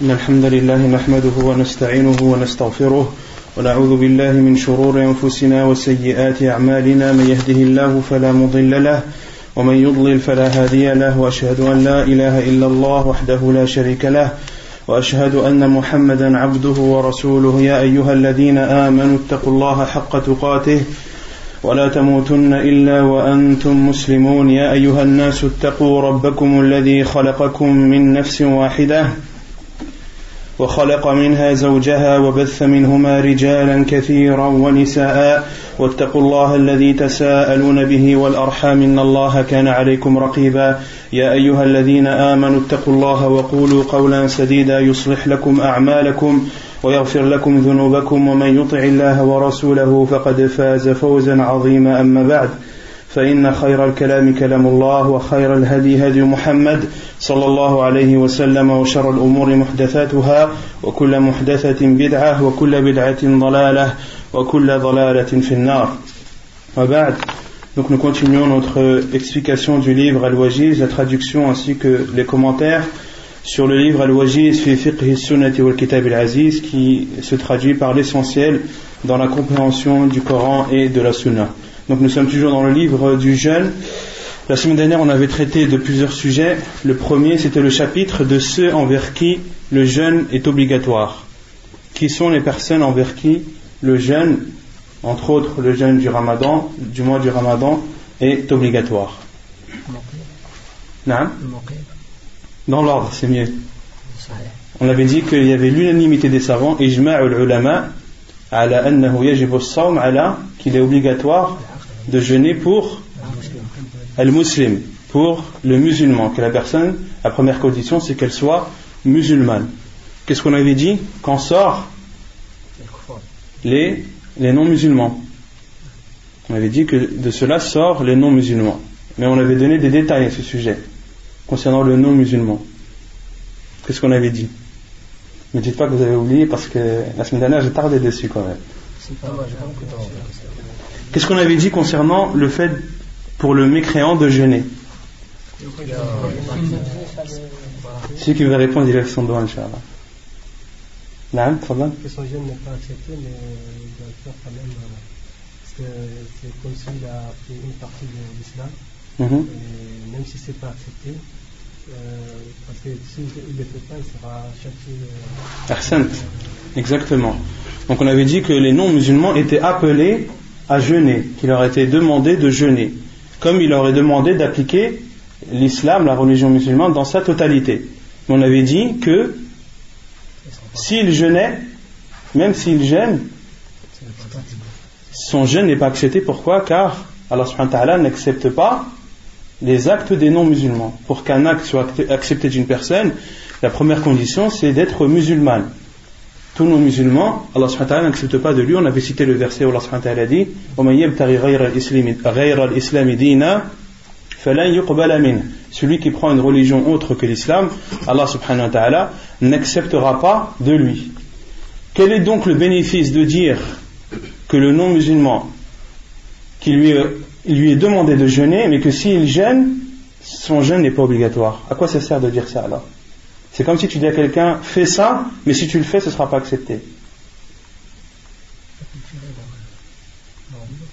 إن الحمد لله نحمده ونستعينه ونستغفره ونعوذ بالله من شرور أنفسنا وسيئات أعمالنا من يهده الله فلا مضل له ومن يضلل فلا هادي له وأشهد أن لا إله إلا الله وحده لا شريك له وأشهد أن محمدا عبده ورسوله يا أيها الذين آمنوا اتقوا الله حق تقاته ولا تموتن إلا وأنتم مسلمون يا أيها الناس اتقوا ربكم الذي خلقكم من نفس واحدة وخلق منها زوجها وبث منهما رجالا كثيرا ونساء واتقوا الله الذي تساءلون به والأرحام إن الله كان عليكم رقيبا يا أيها الذين آمنوا اتقوا الله وقولوا قولا سديدا يصلح لكم أعمالكم ويغفر لكم ذنوبكم ومن يطع الله ورسوله فقد فاز فوزا عظيما أما بعد فإن خير الكلام كلام الله وخير الهدي هدي محمد صلى الله عليه وسلم وشر الأمور محدثاتها وكل محدثة بدعة وكل بدعة ضلالة وكل ضلالة في النار. وبعد, donc nous continuons notre explication du livre Al-Wajiz, la traduction ainsi que les commentaires sur le livre Al-Wajiz fi fiqh sunnati wal kitab al-aziz, qui se traduit par l'essentiel dans la compréhension du Coran et de la Sunna. Donc nous sommes toujours dans le livre du jeûne. La semaine dernière on avait traité de plusieurs sujets. Le premier c'était le chapitre de ceux envers qui le jeûne est obligatoire. Qui sont les personnes envers qui le jeûne, entre autres le jeûne du Ramadan, du mois du Ramadan, est obligatoire. Non ? Dans l'ordre, c'est mieux. On avait dit qu'il y avait l'unanimité des savants, ijma'ul ulama, ala annahu yajibu as-sawm ala, qu'il est obligatoire de jeûner pour al-muslim, pour le musulman, que la personne, la première condition c'est qu'elle soit musulmane. Qu'est-ce qu'on avait dit? Qu'en sort les non-musulmans. On avait dit que de cela sort les non-musulmans. Mais on avait donné des détails à ce sujet concernant le non-musulman. Qu'est-ce qu'on avait dit? Ne dites pas que vous avez oublié, parce que la semaine dernière j'ai tardé dessus quand même. Qu'est-ce qu'on avait dit concernant le fait pour le mécréant de jeûner? Celui qui veut répondre, il lève son doigt, Inch'Allah. Naam, Fadlan. Que son jeûne n'est pas accepté, mais il doit le faire quand même, parce que c'est comme s'il a pris une partie de l'islam, et même si c'est pas accepté, parce que s'il ne le fait pas, il sera châtié. Ahsant, exactement. Donc on avait dit que les non-musulmans étaient appelés à jeûner, qu'il leur était demandé de jeûner, comme il leur est demandé d'appliquer l'islam, la religion musulmane, dans sa totalité. Mais on avait dit que s'il jeûnait, même s'il jeûne, son jeûne n'est pas accepté. Pourquoi? Car Allah subhanahu wa ta'ala n'accepte pas les actes des non-musulmans. Pour qu'un acte soit accepté d'une personne, la première condition c'est d'être musulman. Tous nos musulmans, Allah subhanahu wa ta'ala n'accepte pas de lui. On avait cité le verset où Allah subhanahu wa ta'ala dit وَمَنْ يَبْتَغِ غَيْرَ الْإِسْلَامِ دِينًا فَلَنْ يُقْبَلَ مِنْهُ. Celui qui prend une religion autre que l'islam, Allah subhanahu wa ta'ala n'acceptera pas de lui. Quel est donc le bénéfice de dire que le non-musulman, qu'il lui est demandé de jeûner, mais que s'il jeûne, son jeûne n'est pas obligatoire? À quoi ça sert de dire ça alors? C'est comme si tu dis à quelqu'un, fais ça, mais si tu le fais, ce ne sera pas accepté.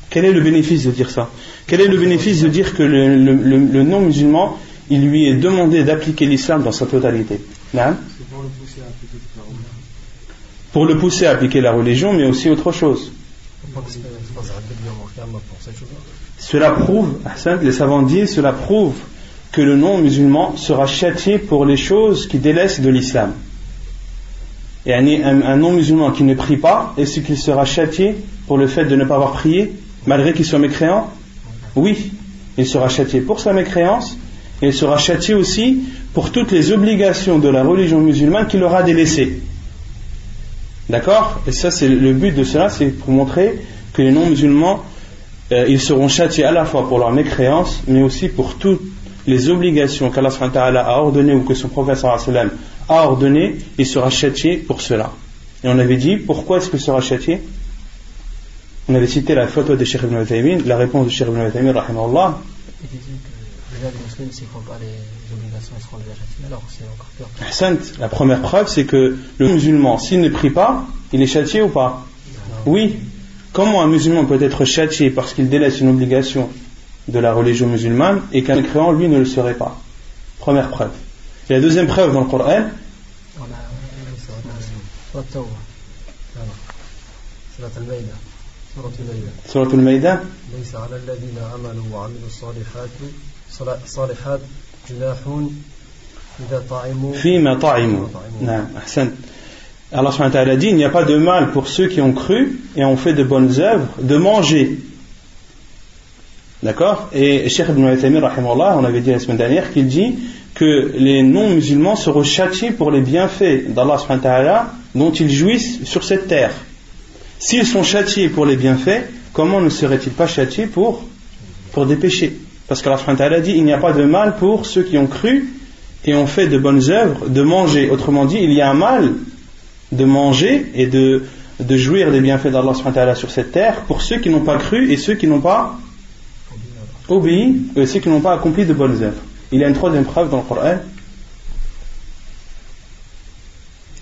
Quel est le bénéfice de dire ça? Quel est le bénéfice de dire que le non-musulman, il lui est demandé d'appliquer l'islam dans sa totalité? Non? Pour le pousser à appliquer la religion, mais aussi autre chose. Cela prouve, les savants disent, cela prouve que le non-musulman sera châtié pour les choses qui délaissent de l'islam. Et un non-musulman qui ne prie pas, est-ce qu'il sera châtié pour le fait de ne pas avoir prié, malgré qu'il soit mécréant? Oui, il sera châtié pour sa mécréance, et il sera châtié aussi pour toutes les obligations de la religion musulmane qu'il aura délaissées. D'accord? Et ça, c'est le but de cela, c'est pour montrer que les non-musulmans, ils seront châtiés à la fois pour leur mécréance, mais aussi pour toutes les obligations qu'Allah subhanahu wa ta'ala a ordonnées ou que son prophète sallallahu alayhi wa sallam a ordonnées, il sera châtié pour cela. Et on avait dit, pourquoi est-ce qu'il sera châtié? On avait cité la photo de Cheikh Ibn Uthaymin, la réponse de Cheikh Ibn Uthaymin, rahimahullah. Il disait que déjà les musulmans, s'ils ne font pas les obligations seront déjà châtiées, alors c'est encore pire. La première preuve, c'est que le musulman, s'il ne prie pas, il est châtié ou pas? Oui. Comment un musulman peut être châtié parce qu'il délaisse une obligation de la religion musulmane et qu'un mécréant, lui, ne le serait pas? Première preuve. Et la deuxième preuve dans le Coran, Surat al-Maïda. Fima ta'imu. Allah subhanahu wa ta'ala dit, il n'y a pas de mal pour ceux qui ont cru et ont fait de bonnes œuvres de manger. D'accord? Et Cheikh Ibn Uthaymin, rahimahullah, on avait dit la semaine dernière qu'il dit que les non-musulmans seront châtiés pour les bienfaits d'Allah subhanahu wa ta'ala dont ils jouissent sur cette terre. S'ils sont châtiés pour les bienfaits, comment ne seraient-ils pas châtiés pour des péchés? Parce qu'Allah subhanahu wa ta'ala dit, il n'y a pas de mal pour ceux qui ont cru et ont fait de bonnes œuvres de manger. Autrement dit, il y a un mal de manger et de jouir des bienfaits d'Allah subhanahu wa ta'ala sur cette terre pour ceux qui n'ont pas cru et ceux qui n'ont pas obéi et ceux qui n'ont pas accompli de bonnes œuvres. Il y a une troisième preuve dans le Coran.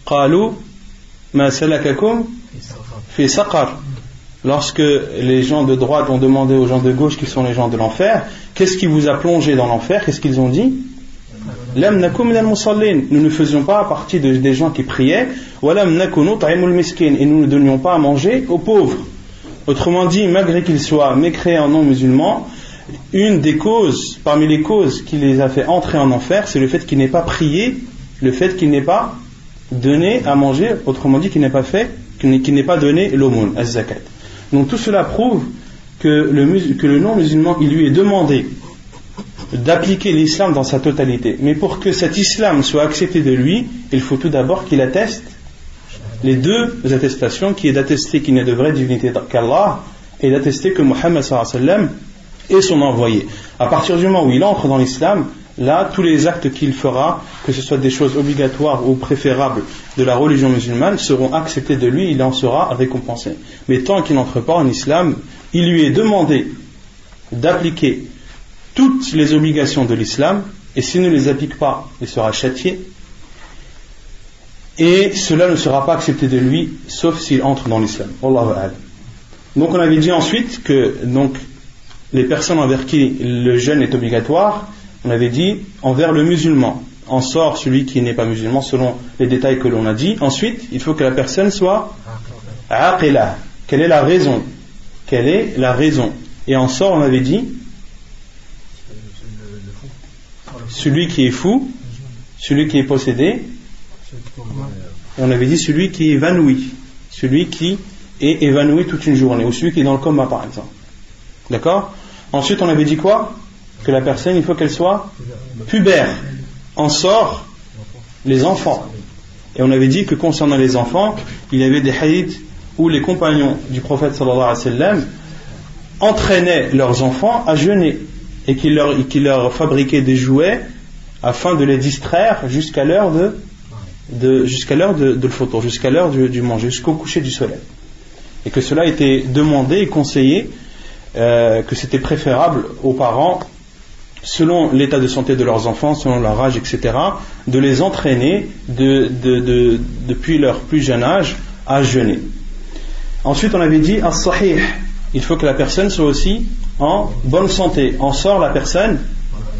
Qalu ma salakakum fi saqar. Lorsque les gens de droite ont demandé aux gens de gauche qui sont les gens de l'enfer, qu'est-ce qui vous a plongé dans l'enfer? Qu'est-ce qu'ils ont dit? Lam nakum minal musallin. Nous ne faisions pas partie des gens qui priaient. Wa lam nakunu ta'imul miskin. Et nous ne donnions pas à manger aux pauvres. Autrement dit, malgré qu'ils soient mécréants non musulmans, une des causes, parmi les causes qui les a fait entrer en enfer, c'est le fait qu'ils n'aient pas prié, le fait qu'ils n'aient pas donné à manger, autrement dit qu'ils n'aient pas fait, qu'ils n'aient pas donné l'aumône, az-zakat. Donc tout cela prouve que le non-musulman, il lui est demandé d'appliquer l'islam dans sa totalité. Mais pour que cet islam soit accepté de lui, il faut tout d'abord qu'il atteste les deux attestations, qui est d'attester qu'il n'y a de vraie divinité qu'Allah et d'attester que Muhammad sallallahu alayhi wa sallam est son envoyé. À partir du moment où il entre dans l'islam, là, tous les actes qu'il fera, que ce soit des choses obligatoires ou préférables de la religion musulmane, seront acceptés de lui, il en sera récompensé. Mais tant qu'il n'entre pas en islam, il lui est demandé d'appliquer toutes les obligations de l'islam, et s'il ne les applique pas, il sera châtié, et cela ne sera pas accepté de lui, sauf s'il entre dans l'islam. Wallahu a'lam. Donc on avait dit ensuite que les personnes envers qui le jeûne est obligatoire, on avait dit envers le musulman. En sort celui qui n'est pas musulman selon les détails que l'on a dit. Ensuite, il faut que la personne soit aqila. Quelle est la raison? Quelle est la raison? Et en sort, on avait dit celui qui est fou, celui qui est possédé, et on avait dit celui qui est évanoui, celui qui est évanoui toute une journée, ou celui qui est dans le coma par exemple. D'accord? Ensuite, on avait dit quoi? Que la personne, il faut qu'elle soit pubère. En sort les enfants. Et on avait dit que concernant les enfants, il y avait des hadiths où les compagnons du prophète sallallahu alayhi wa sallam entraînaient leurs enfants à jeûner et qu'ils leur fabriquaient des jouets afin de les distraire jusqu'à l'heure de l'foutour, jusqu'à l'heure du manger, jusqu'au coucher du soleil. Et que cela était demandé et conseillé, que c'était préférable aux parents, selon l'état de santé de leurs enfants, selon leur âge, etc., de les entraîner depuis leur plus jeune âge à jeûner. Ensuite, on avait dit as-sahih, il faut que la personne soit aussi en bonne santé. En sort la personne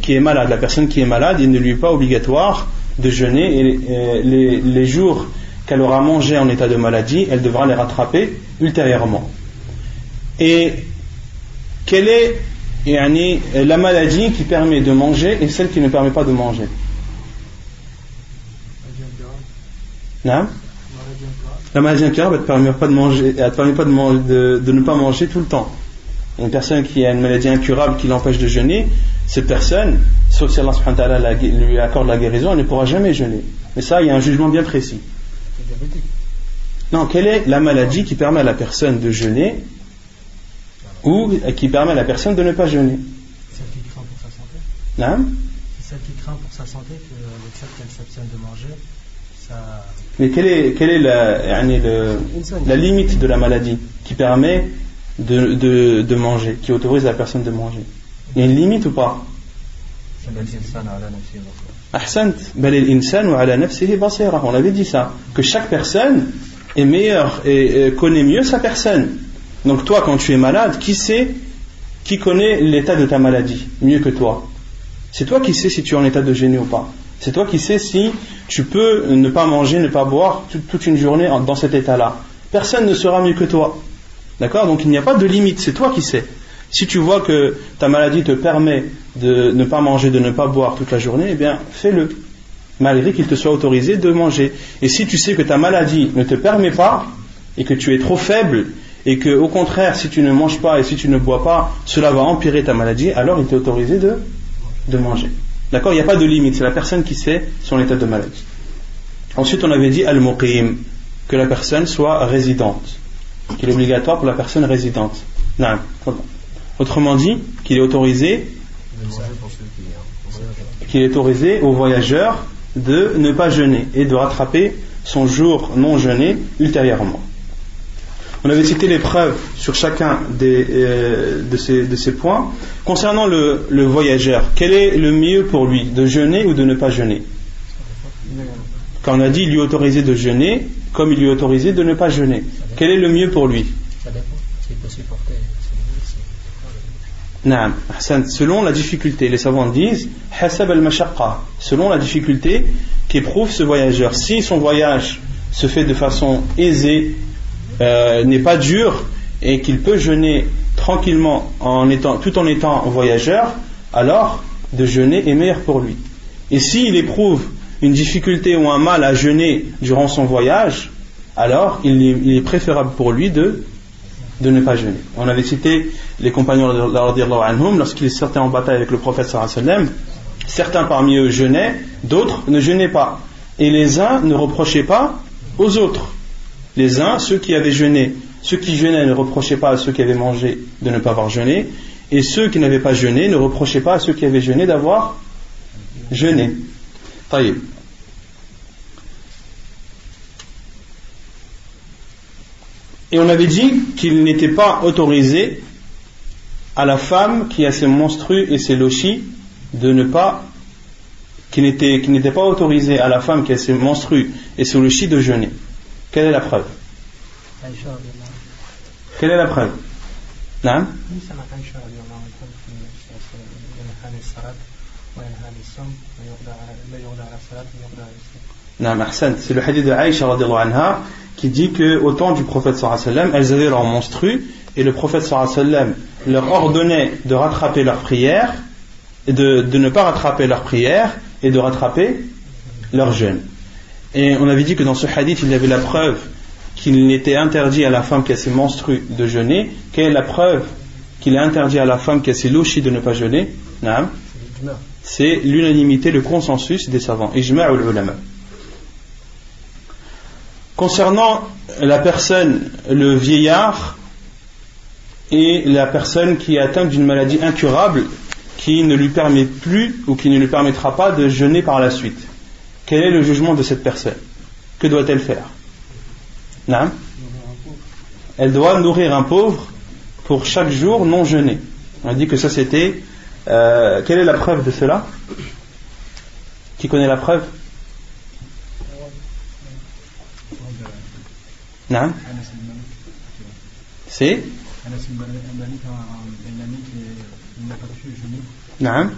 qui est malade. La personne qui est malade, il ne lui est pas obligatoire de jeûner, et les jours qu'elle aura mangé en état de maladie, elle devra les rattraper ultérieurement. Et quelle est la maladie qui permet de manger et celle qui ne permet pas de manger? Non? La maladie incurable, elle ne permet pas de manger, elle permet pas de ne pas manger tout le temps. Une personne qui a une maladie incurable qui l'empêche de jeûner, cette personne, sauf si Allah subhanahu wa ta'ala lui accorde la guérison, elle ne pourra jamais jeûner. Mais ça, il y a un jugement bien précis. Non, quelle est la maladie qui permet à la personne de jeûner ou qui permet à la personne de ne pas jeûner? Celle qui craint pour sa santé. Non? C'est celle qui craint pour sa santé que le fait qu'elle s'abstienne de manger, ça... Mais quelle est la limite de la maladie qui permet de manger, qui autorise la personne de manger? Il y a une limite ou pas? Ahsant, bal al-insanu ala nafsihi basira. On avait dit ça, que chaque personne est meilleure et connaît mieux sa personne. Donc toi, quand tu es malade, qui connaît l'état de ta maladie mieux que toi? C'est toi qui sais si tu es en état de jeûner ou pas. C'est toi qui sais si tu peux ne pas manger, ne pas boire toute une journée dans cet état-là. Personne ne saura mieux que toi. D'accord? Donc il n'y a pas de limite, c'est toi qui sais. Si tu vois que ta maladie te permet de ne pas manger, de ne pas boire toute la journée, eh bien fais-le, malgré qu'il te soit autorisé de manger. Et si tu sais que ta maladie ne te permet pas, et que tu es trop faible, et que au contraire, si tu ne manges pas et si tu ne bois pas, cela va empirer ta maladie, alors il t'est autorisé de manger. D'accord? Il n'y a pas de limite, c'est la personne qui sait son état de maladie. Ensuite, on avait dit al-muqim, que la personne soit résidente, qu'il est obligatoire pour la personne résidente. Non. Autrement dit, qu'il est autorisé aux voyageurs de ne pas jeûner et de rattraper son jour non jeûné ultérieurement. On avait cité les preuves sur chacun de ces points. Concernant le voyageur, quel est le mieux pour lui, de jeûner ou de ne pas jeûner? Quand on a dit il lui est autorisé de jeûner, comme il lui est autorisé de ne pas jeûner, quel est le mieux pour lui? Ça dépend, s'il peut supporter. Naam, selon la difficulté, les savants disent hasab al-mashaqqa, selon la difficulté qu'éprouve ce voyageur. Si son voyage se fait de façon aisée, n'est pas dur et qu'il peut jeûner tranquillement tout en étant voyageur, alors de jeûner est meilleur pour lui. Et s'il éprouve une difficulté ou un mal à jeûner durant son voyage, alors il est préférable pour lui de ne pas jeûner. On avait cité les compagnons radiyallahu anhum lorsqu'ils sortaient en bataille avec le prophète sallallahu alayhi wa sallam. Certains parmi eux jeûnaient, d'autres ne jeûnaient pas. Et les uns ne reprochaient pas aux autres. Les uns, ceux qui jeûnaient ne reprochaient pas à ceux qui avaient mangé de ne pas avoir jeûné, et ceux qui n'avaient pas jeûné ne reprochaient pas à ceux qui avaient jeûné d'avoir jeûné. Taïb. Et on avait dit qu'il n'était pas autorisé à la femme qui a ses menstrues et ses lochis qu'il n'était pas autorisé à la femme qui a ses menstrues et ses lochis de jeûner. Quelle est la preuve? Quelle est la preuve? Non? C'est le hadith de Aïcha radhiyallahu anha qui dit qu'au temps du prophète sallallahu alayhi wa sallam, elles avaient leurs menstrues et le prophète sallallahu alayhi wa sallam leur ordonnait de rattraper leurs prières, de ne pas rattraper leurs prières et de rattraper leur jeûne. Et on avait dit que dans ce hadith, il y avait la preuve qu'il était interdit à la femme qui a ses menstrues de jeûner. Quelle est la preuve qu'il est interdit à la femme qui a ses lochis de ne pas jeûner? C'est l'unanimité, le consensus des savants. Ijma' ul-ulama. Concernant la personne, le vieillard et la personne qui est atteinte d'une maladie incurable qui ne lui permet plus ou qui ne lui permettra pas de jeûner par la suite, quel est le jugement de cette personne? Que doit-elle faire? Non? Elle doit nourrir un pauvre pour chaque jour non jeûné. On a dit que ça c'était... quelle est la preuve de cela? Qui connaît la preuve? Non? C'est? Non?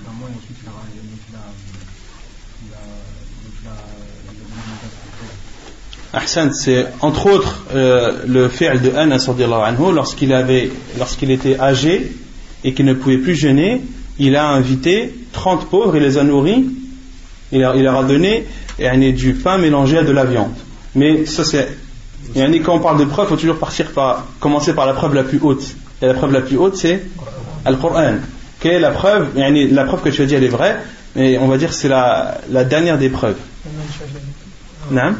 Ahsan, c'est entre autres le fi'l de Anas radiyallahu anhu lorsqu'il était âgé et qu'il ne pouvait plus jeûner, il a invité 30 pauvres et les a nourris, il leur a donné du pain mélangé à de la viande. Mais ça c'est, quand on parle de preuve, il faut toujours commencer par la preuve la plus haute. Et la preuve la plus haute c'est Al-Qur'an. Quelle est la preuve? La preuve que tu as dit elle est vraie, mais on va dire que c'est la dernière des preuves. Non?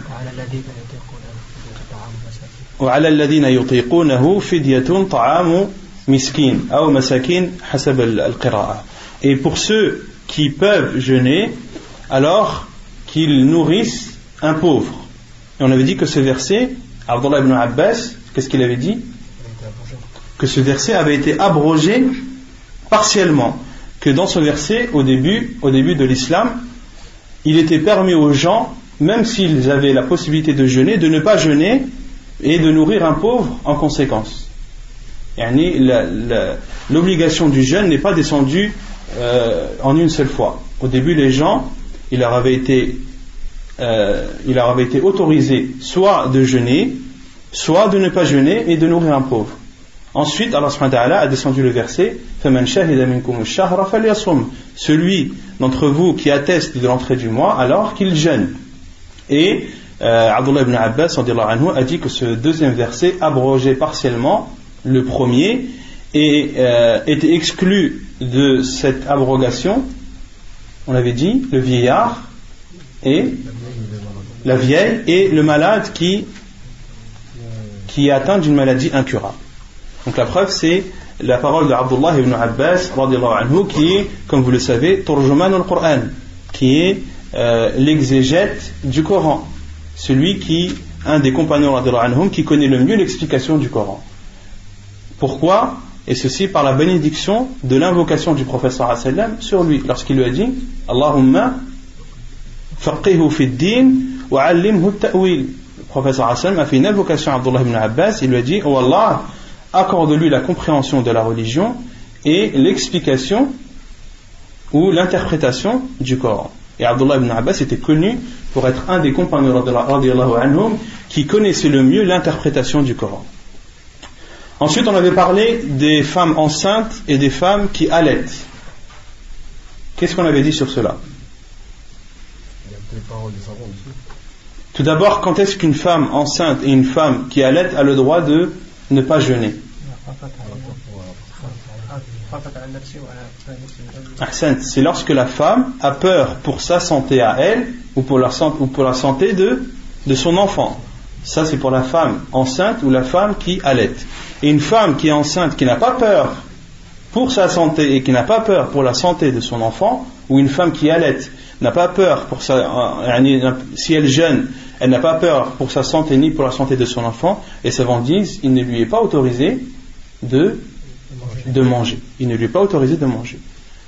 وعلى الذين يطيقونه فدية طعام مسكين أو مساكين حسب القراءة. Et pour ceux qui peuvent jeûner, alors qu'ils nourrissent un pauvre. Et on avait dit que ce verset, Abdullah ibn Abbas, qu'est-ce qu'il avait dit? Que ce verset avait été abrogé partiellement, que dans ce verset, au début de l'islam, il était permis aux gens, même s'ils avaient la possibilité de jeûner, de ne pas jeûner et de nourrir un pauvre en conséquence. L'obligation du jeûne n'est pas descendue en une seule fois. Au début, les gens, il leur avait été autorisé soit de jeûner, soit de ne pas jeûner et de nourrir un pauvre. Ensuite, Allah subhanahu wa ta'ala a descendu le verset فَمَنْ شَهِدَ مِنْكُمُ الشَّهْرَ فَلْيَصُمْ. Celui d'entre vous qui atteste de l'entrée du mois, alors qu'il jeûne. Et Abdullah ibn Abbas a dit que ce deuxième verset abrogeait partiellement le premier et était exclu de cette abrogation, on avait dit, le vieillard et la vieille et le malade qui est atteint d'une maladie incurable. Donc la preuve, c'est la parole de Abdullah ibn Abbas qui est, comme vous le savez, Turjuman al-Qur'an, qui est l'exégète du Coran, un des compagnons qui connaît le mieux l'explication du Coran. Pourquoi? Et ceci par la bénédiction de l'invocation du prophète sallallahu alayhi wa sallam sur lui, lorsqu'il lui a dit Allahumma faqihhu fi d-din wa 'allimhu at-ta'wil. Le prophète sallallahu alayhi wa sallam a fait une invocation à Abdullah ibn Abbas. Il lui a dit: oh Allah, accorde-lui la compréhension de la religion et l'explication ou l'interprétation du Coran. Et Abdullah ibn Abbas était connu pour être un des compagnons radiyallahu anhum qui connaissait le mieux l'interprétation du Coran. Ensuite, on avait parlé des femmes enceintes et des femmes qui allaitent. Qu'est-ce qu'on avait dit sur cela? Tout d'abord, quand est-ce qu'une femme enceinte et une femme qui allaite a le droit de ne pas jeûner? C'est lorsque la femme a peur pour sa santé à elle ou pour la santé de son enfant. Ça, c'est pour la femme enceinte ou la femme qui allaite. Et une femme qui est enceinte, qui n'a pas peur pour sa santé et qui n'a pas peur pour la santé de son enfant, ou une femme qui allaite n'a pas peur pour si elle jeûne, elle n'a pas peur pour sa santé ni pour la santé de son enfant, les savants disent il ne lui est pas autorisé de manger. Il ne lui est pas autorisé de manger.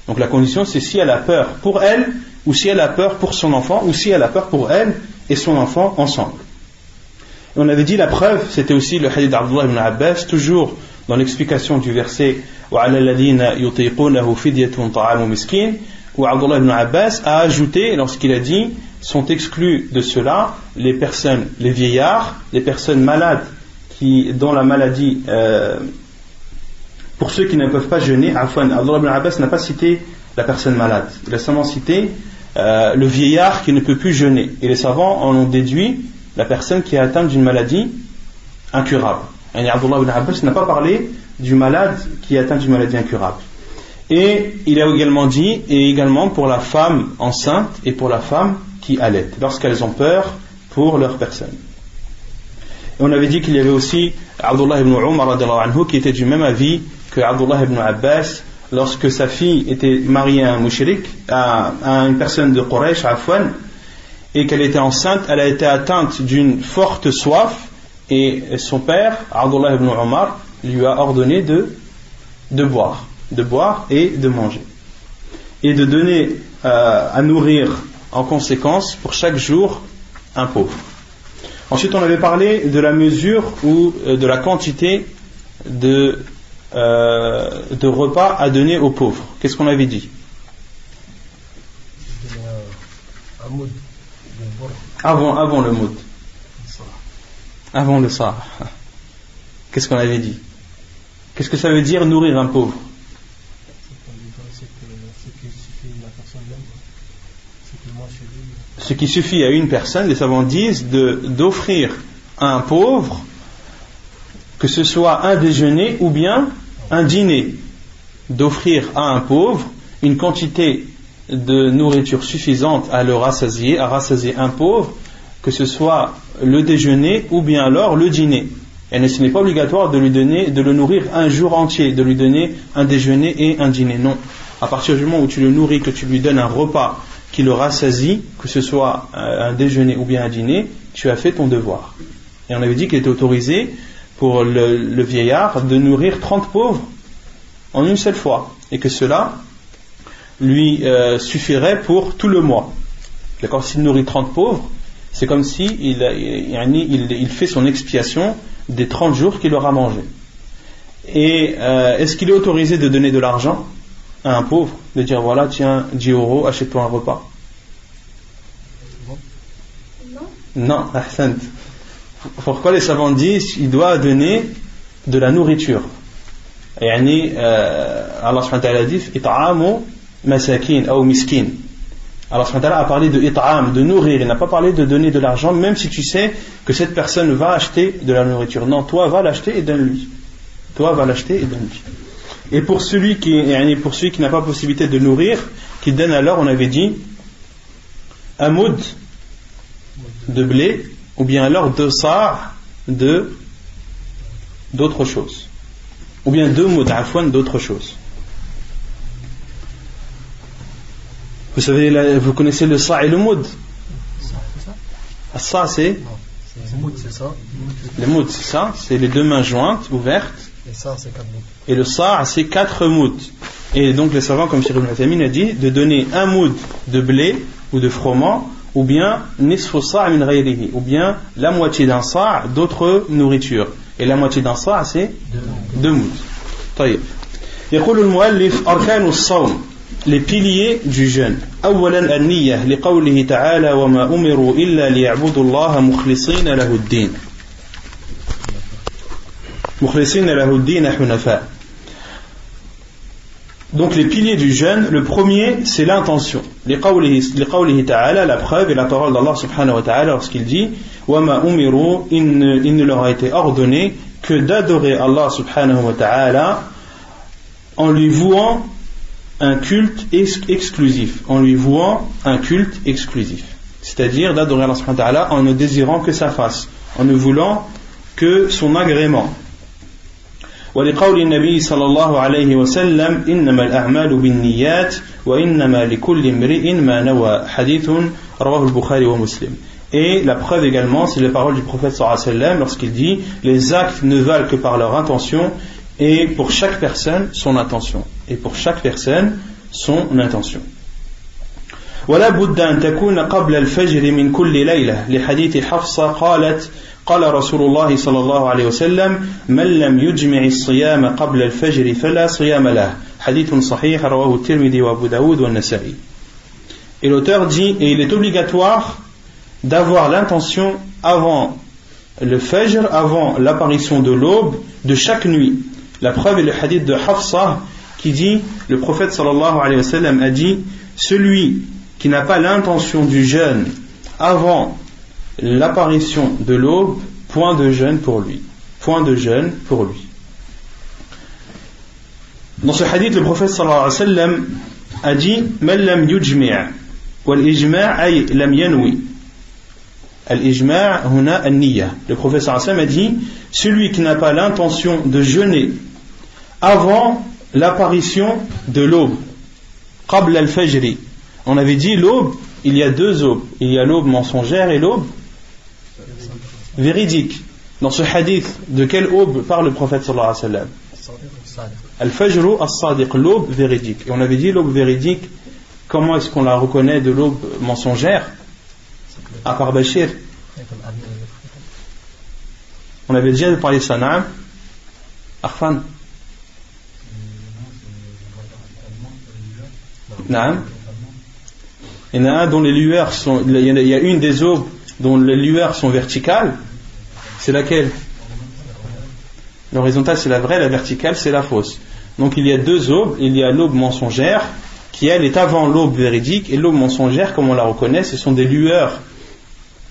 Donc la condition, c'est si elle a peur pour elle, ou si elle a peur pour son enfant, ou si elle a peur pour elle et son enfant ensemble. Et on avait dit la preuve, c'était aussi le hadith d'Abdullah ibn Abbas, toujours dans l'explication du verset وَعَلَى الَّذِينَ يُطِيقُونَهُ فِدْيَةٌ طَعَامُ مِسْكِينٍ, où Abdullah ibn Abbas a ajouté, lorsqu'il a dit, sont exclus de cela les personnes, les vieillards, les personnes malades dont la maladie, pour ceux qui ne peuvent pas jeûner. Abdullah ibn Abbas n'a pas cité la personne malade, il a seulement cité le vieillard qui ne peut plus jeûner, et les savants en ont déduit la personne qui est atteinte d'une maladie incurable. Et Abdullah ibn Abbas n'a pas parlé du malade qui est atteint d'une maladie incurable. Et il a également dit, et également pour la femme enceinte et pour la femme qui allait, lorsqu'elles ont peur pour leur personne. Et on avait dit qu'il y avait aussi Abdullah ibn Umar qui était du même avis que Abdullah ibn Abbas, lorsque sa fille était mariée à un mushrik, à une personne de Quraysh, Afwan, et qu'elle était enceinte, elle a été atteinte d'une forte soif, et son père, Abdullah ibn Umar, lui a ordonné de boire et de manger, et de donner à nourrir en conséquence pour chaque jour un pauvre. Ensuite, on avait parlé de la mesure ou de la quantité de repas à donner aux pauvres. Qu'est-ce qu'on avait dit? Avant le moud. Avant le sa'. Qu'est-ce qu'on avait dit? Qu'est-ce que ça veut dire nourrir un pauvre? Ce qui suffit à une personne, les savants disent, d'offrir à un pauvre, que ce soit un déjeuner ou bien un dîner, d'offrir à un pauvre une quantité de nourriture suffisante à le rassasier, à rassasier un pauvre, que ce soit le déjeuner ou bien alors le dîner. Et ce n'est pas obligatoire de le nourrir un jour entier, de lui donner un déjeuner et un dîner. Non. À partir du moment où tu le nourris, que tu lui donnes un repas qui le rassasie, que ce soit un déjeuner ou bien un dîner, tu as fait ton devoir. Et on avait dit qu'il était autorisé pour le vieillard de nourrir 30 pauvres en une seule fois, et que cela lui suffirait pour tout le mois. D'accord? S'il nourrit 30 pauvres, c'est comme si il fait son expiation des 30 jours qu'il aura mangé. Et est-ce qu'il est autorisé de donner de l'argent à un pauvre, de dire voilà, tiens, 10 €, achète-toi un repas? Non, ahsant. Pourquoi les savants disent qu'il doit donner de la nourriture? Yani, Allah subhanahu wa ta'ala dit it'amu masakin ou miskin. Allah subhanahu wa ta'ala a parlé de it'am, de nourrir. Il n'a pas parlé de donner de l'argent, même si tu sais que cette personne va acheter de la nourriture. Non, toi va l'acheter et donne-lui. Toi va l'acheter et donne-lui. Et pour celui qui n'a pas possibilité de nourrir, qu'il donne alors, on avait dit un moud de blé, ou bien alors 2 sa' d'autre chose, ou bien 2 moud d'autre chose. Vous savez, vous connaissez le sa' et le moud? Ça c'est le moud, c'est ça, c'est les 2 mains jointes, ouvertes. Et le sa' c'est 4 mouds. Et donc les savants, comme Cheikh Ibn Uthaymin a dit, de donner un moud de blé ou de froment, ou bien nisfu sa' min ghayrihi, ou bien la moitié d'un sa' d'autres nourritures. Et la moitié d'un sa' c'est 2 mouds. طيب. يقول المؤلف أركان الصوم, les piliers du jeûne. أولا النية لقوله تعالى وما أمروا إلا ليعبدوا الله مخلصين له الدين. مخلصين له الدين حنفاء. Donc les piliers du jeûne, le premier c'est l'intention. لقوله تعالى, la preuve est la parole d'Allah subhanahu wa ta'ala lorsqu'il dit وما أمروا, il ne leur a été ordonné que d'adorer Allah subhanahu wa ta'ala en lui vouant un culte exclusif, en lui vouant un culte exclusif, c'est-à-dire d'adorer Allah subhanahu wa ta'ala en ne désirant que sa face, en ne voulant que son agrément. ولقول النبي صلى الله عليه وسلم إنما الأعمال بالنيات وإنما لكل امرئ ما نوى حديث رواه البخاري ومسلم. Et la preuve également, c'est les paroles du prophète sallallahu alayhi wa sallam lorsqu'il dit les actes ne valent que par leur intention, et pour chaque personne son intention, et pour chaque personne son intention. ولا بد أن تكون قبل الفجر من كل ليلة لحديث حفصة قالت قال رسول الله صلى الله عليه وسلم من لم يجمع الصيام قبل الفجر فلا صيام له حديث صحيح رواه الترمذي وأبو داود والنسائي. Et l'auteur dit, et il est obligatoire d'avoir l'intention avant le fajr, avant l'apparition de l'aube de chaque nuit. La preuve est le hadith de Hafsa qui dit, le prophète sallallahu alayhi wa sallam a dit, celui qui n'a pas l'intention du jeûne avant l'apparition de l'aube, point de jeûne pour lui. Point de jeûne pour lui. Dans ce hadith, le prophète sallallahu alayhi wa sallam a dit, man lam yujmi' wal ijma' ay lam yanwi. Al-ijma' huna an-niyya. Le prophète sallallahu alayhi wa sallam a dit, celui qui n'a pas l'intention de jeûner avant l'apparition de l'aube, qabla al-fajri. On avait dit l'aube, il y a 2 aubes. Il y a l'aube mensongère et l'aube véridique. Dans ce hadith, de quelle aube parle le prophète sallallahu alayhi wa sallam? Al-fajru as-sadiq, l'aube véridique. Et on avait dit l'aube véridique, comment est-ce qu'on la reconnaît de l'aube mensongère? À part Bachir. On avait déjà parlé de ça, Naam Arfan. Naam. Il y en a un dont les lueurs sont, il y a une des aubes dont les lueurs sont verticales. C'est laquelle? L'horizontale c'est la vraie, la verticale c'est la fausse. Donc il y a 2 aubes. Il y a l'aube mensongère qui elle est avant l'aube véridique, et l'aube mensongère, comme on la reconnaît, ce sont des lueurs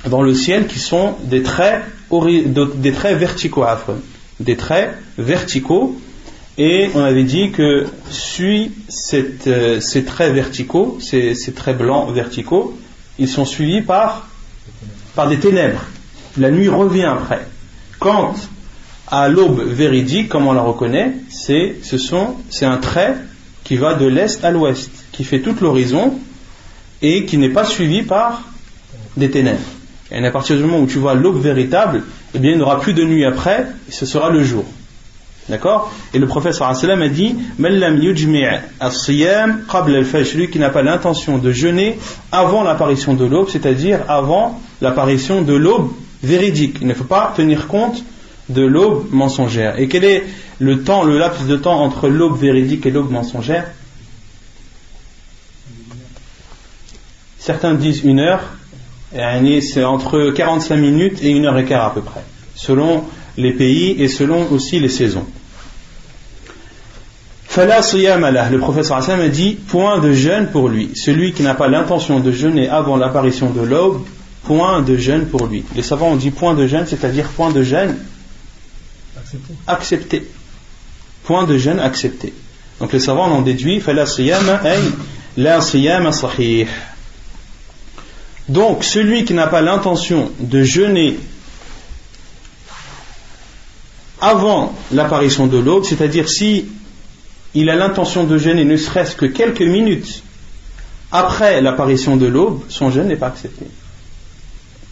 dans le ciel qui sont des traits verticaux, des traits verticaux. Et on avait dit que ces traits verticaux, ces traits blancs verticaux, ils sont suivis par des ténèbres. La nuit revient après. Quant à l'aube véridique, comme on la reconnaît, c'est un trait qui va de l'est à l'ouest, qui fait toute l'horizon et qui n'est pas suivi par des ténèbres. Et à partir du moment où tu vois l'aube véritable, eh bien il n'y aura plus de nuit après, et ce sera le jour. D'accord? Et le prophète sallallahu alayhi wa sallam a dit Man lam yujmi' as-siyam qabla al-fajr, celui qui n'a pas l'intention de jeûner avant l'apparition de l'aube, c'est-à-dire avant l'apparition de l'aube véridique. Il ne faut pas tenir compte de l'aube mensongère. Et quel est le laps de temps entre l'aube véridique et l'aube mensongère? Certains disent 1 heure, et c'est entre 45 minutes et 1 heure et quart à peu près, selon les pays et selon aussi les saisons. Fala siyam lah, le prophète sallallahu alayhi wa sallam a dit point de jeûne pour lui. Celui qui n'a pas l'intention de jeûner avant l'apparition de l'aube, point de jeûne pour lui. Les savants ont dit point de jeûne, c'est-à-dire point de jeûne accepté. Point de jeûne accepté. Donc les savants en ont déduit fala siyam ay la siyam sahih. Donc celui qui n'a pas l'intention de jeûner avant l'apparition de l'aube, c'est-à-dire si il a l'intention de jeûner ne serait-ce que quelques minutes après l'apparition de l'aube, son jeûne n'est pas accepté.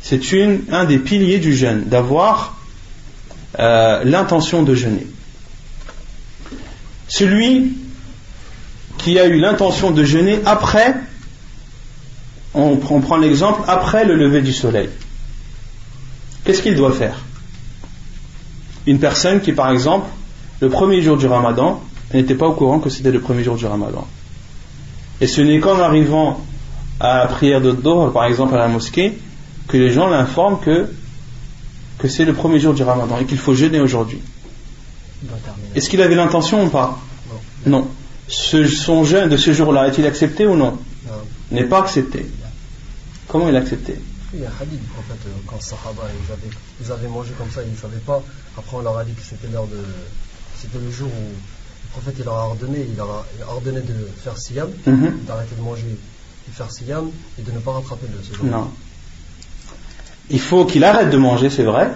C'est un des piliers du jeûne, d'avoir l'intention de jeûner. Celui qui a eu l'intention de jeûner après, on prend l'exemple, après le lever du soleil, qu'est-ce qu'il doit faire? Une personne qui, par exemple, le premier jour du Ramadan, n'était pas au courant que c'était le premier jour du Ramadan. Et ce n'est qu'en arrivant à la prière de Dhuhr, par exemple à la mosquée, que les gens l'informent que c'est le premier jour du Ramadan et qu'il faut jeûner aujourd'hui. Est-ce qu'il avait l'intention ou pas? Non. Son jeûne de ce jour-là, est-il accepté ou non? N'est pas accepté. Comment il est accepté? Il y a un hadith du prophète, quand les Sahaba ils avaient mangé comme ça, ils ne savaient pas. Après on leur a dit que c'était le jour où le prophète il leur a ordonné de faire siyam, d'arrêter de manger, de faire siyam et de ne pas rattraper ce jour. Non. Il faut qu'il arrête de manger, c'est vrai,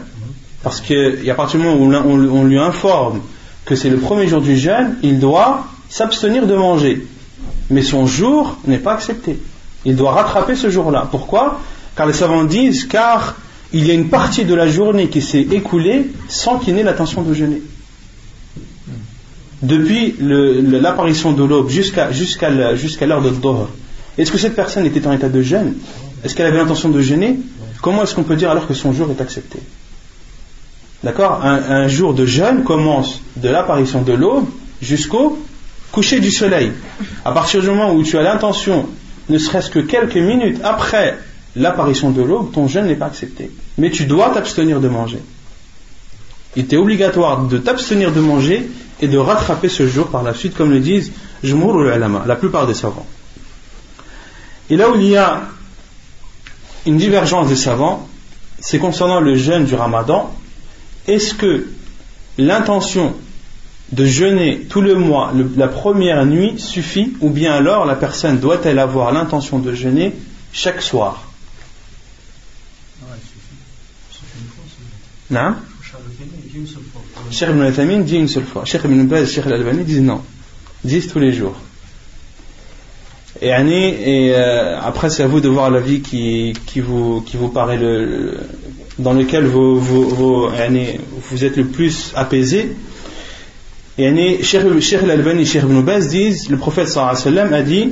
parce qu'à partir du moment où on lui informe que c'est le premier jour du jeûne, il doit s'abstenir de manger. Mais son jour n'est pas accepté. Il doit rattraper ce jour-là. Pourquoi? Car les savants disent, car il y a une partie de la journée qui s'est écoulée sans qu'il n'ait l'intention de jeûner. Depuis l'apparition de l'aube jusqu'à l'heure de Dhuhr. Est-ce que cette personne était en état de jeûne? Est-ce qu'elle avait l'intention de jeûner? Comment est-ce qu'on peut dire alors que son jour est accepté? D'accord? Un jour de jeûne commence de l'apparition de l'aube jusqu'au coucher du soleil. À partir du moment où tu as l'intention, ne serait-ce que quelques minutes après l'apparition de l'aube, ton jeûne n'est pas accepté. Mais tu dois t'abstenir de manger. Il t'est obligatoire de t'abstenir de manger et de rattraper ce jour par la suite, comme le disent Jumhur al-Ulama, la plupart des savants. Et là où il y a une divergence des savants, c'est concernant le jeûne du Ramadan. Est-ce que l'intention de jeûner tout le mois, la première nuit, suffit, ou bien alors la personne doit-elle avoir l'intention de jeûner chaque soir? Non? Cheikh Ibn al-Thamin dit une seule fois. Cheikh Ibn Baz et Cheikh al-Albani disent non. Disent tous les jours. Et après c'est à vous de voir la vie qui vous paraît dans lequel vous êtes le plus apaisé. Et Cheikh al-Albani et Cheikh Ibn Baz disent, le prophète sallallahu alayhi wa sallam a dit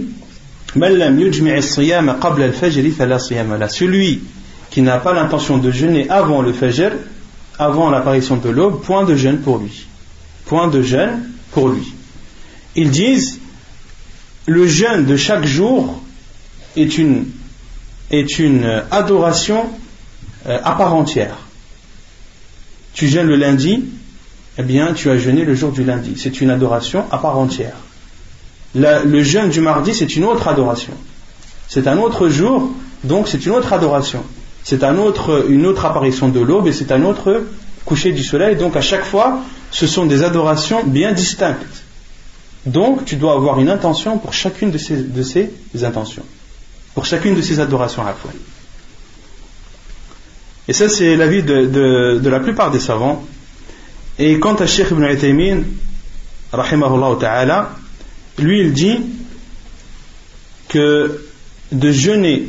Man lam yujmi' as-siyam qabla al-fajr fala siyam la. Celui qui n'a pas l'intention de jeûner avant le fajr, avant l'apparition de l'aube, point de jeûne pour lui. Point de jeûne pour lui. Ils disent le jeûne de chaque jour est une adoration à part entière. Tu jeûnes le lundi, eh bien tu as jeûné le jour du lundi. C'est une adoration à part entière. Le jeûne du mardi, c'est une autre adoration. C'est un autre jour, donc c'est une autre adoration. C'est une autre apparition de l'aube et c'est un autre coucher du soleil. Donc à chaque fois, ce sont des adorations bien distinctes. Donc tu dois avoir une intention pour chacune de ces intentions, pour chacune de ces adorations à la fois. Et ça c'est l'avis de la plupart des savants. Et quant à Cheikh Ibn Uthaymin rahimahullah ta'ala, lui il dit que de jeûner,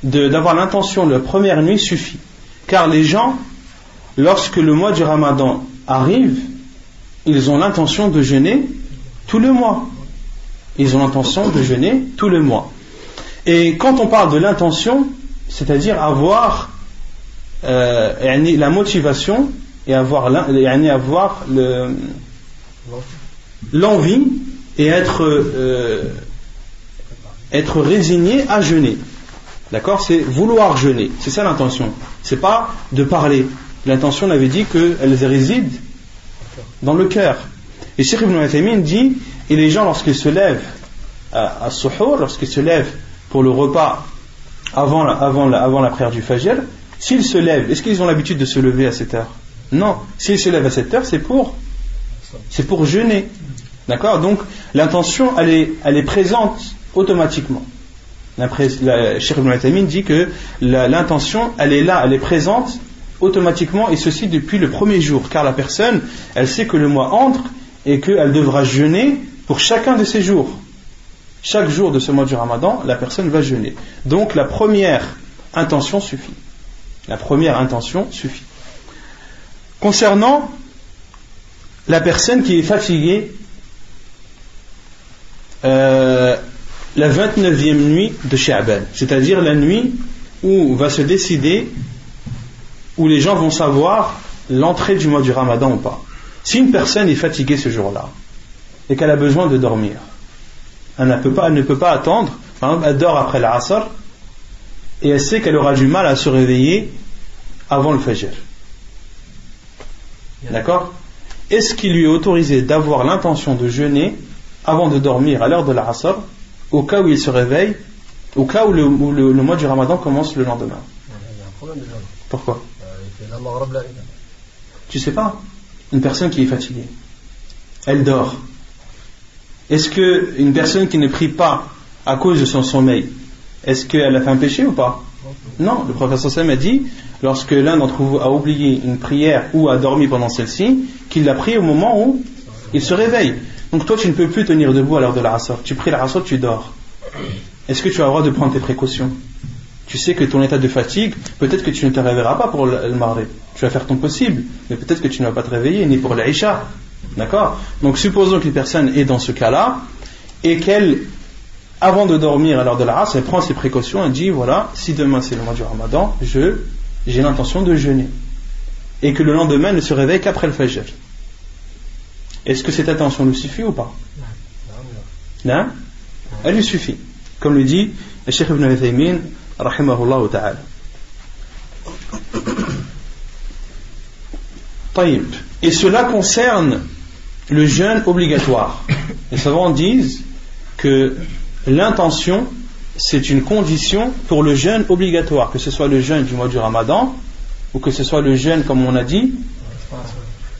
d'avoir l'intention de la première nuit suffit. Car les gens, lorsque le mois du Ramadan arrive, ils ont l'intention de jeûner tout le mois. Ils ont l'intention de jeûner tout le mois. Et quand on parle de l'intention, c'est-à-dire avoir la motivation et avoir l'envie et être résigné à jeûner. D'accord? C'est vouloir jeûner. C'est ça l'intention. C'est pas de parler. L'intention, on avait dit qu'elle réside dans le cœur. Et Cheikh Ibn Uthaymin dit, et les gens lorsqu'ils se lèvent à Suhour, lorsqu'ils se lèvent pour le repas avant la prière du Fajr, s'ils se lèvent, est-ce qu'ils ont l'habitude de se lever à cette heure? Non. S'ils se lèvent à cette heure, c'est pour jeûner. D'accord? Donc l'intention, elle est présente automatiquement. Cheikh Ibn Uthaymin dit que l'intention, elle est là, elle est présente automatiquement, et ceci depuis le premier jour, car la personne, elle sait que le mois entre et qu'elle devra jeûner pour chacun de ces jours. Chaque jour de ce mois du Ramadan, la personne va jeûner. Donc la première intention suffit. La première intention suffit. Concernant la personne qui est fatiguée, la 29e nuit de Sha'ban, c'est-à-dire la nuit où va se décider, où les gens vont savoir l'entrée du mois du Ramadan ou pas. Si une personne est fatiguée ce jour-là et qu'elle a besoin de dormir, elle ne peut pas attendre. Par exemple, elle dort après l'Asr et elle sait qu'elle aura du mal à se réveiller avant le Fajr. D'accord? Est-ce qu'il lui est autorisé d'avoir l'intention de jeûner avant de dormir à l'heure de l'Asr, au cas où il se réveille, au cas où le mois du Ramadan commence le lendemain? Il y a un problème déjà. Pourquoi? Tu sais pas, une personne qui est fatiguée, elle dort. Est-ce qu'une personne qui ne prie pas à cause de son sommeil, est-ce qu'elle a fait un péché ou pas? Non, le prophète sallallahu alayhi wa sallam a dit, lorsque l'un d'entre vous a oublié une prière ou a dormi pendant celle-ci, qu'il l'a prie au moment où il se réveille. Donc toi tu ne peux plus tenir debout à l'heure de l'Asr. Tu pries l'Asr, tu dors. Est-ce que tu as le droit de prendre tes précautions? Tu sais que ton état de fatigue, peut-être que tu ne te réveilleras pas pour le Maghrib. Tu vas faire ton possible, mais peut-être que tu ne vas pas te réveiller, ni pour l'Aïcha. D'accord? Donc supposons que la personne est dans ce cas-là, et qu'elle, avant de dormir à l'heure de l'Asr, elle prend ses précautions, elle dit, voilà, si demain c'est le mois du Ramadan, j'ai l'intention de jeûner. Et que le lendemain elle ne se réveille qu'après le Fajr. Est-ce que cette intention lui suffit ou pas? Non? Elle lui suffit. Comme le dit le Cheikh Ibn Uthaymin, rahimahullah ta'ala. Taïb. Et cela concerne le jeûne obligatoire. Les savants disent que l'intention, c'est une condition pour le jeûne obligatoire, que ce soit le jeûne du mois du Ramadan, ou que ce soit le jeûne, comme on a dit,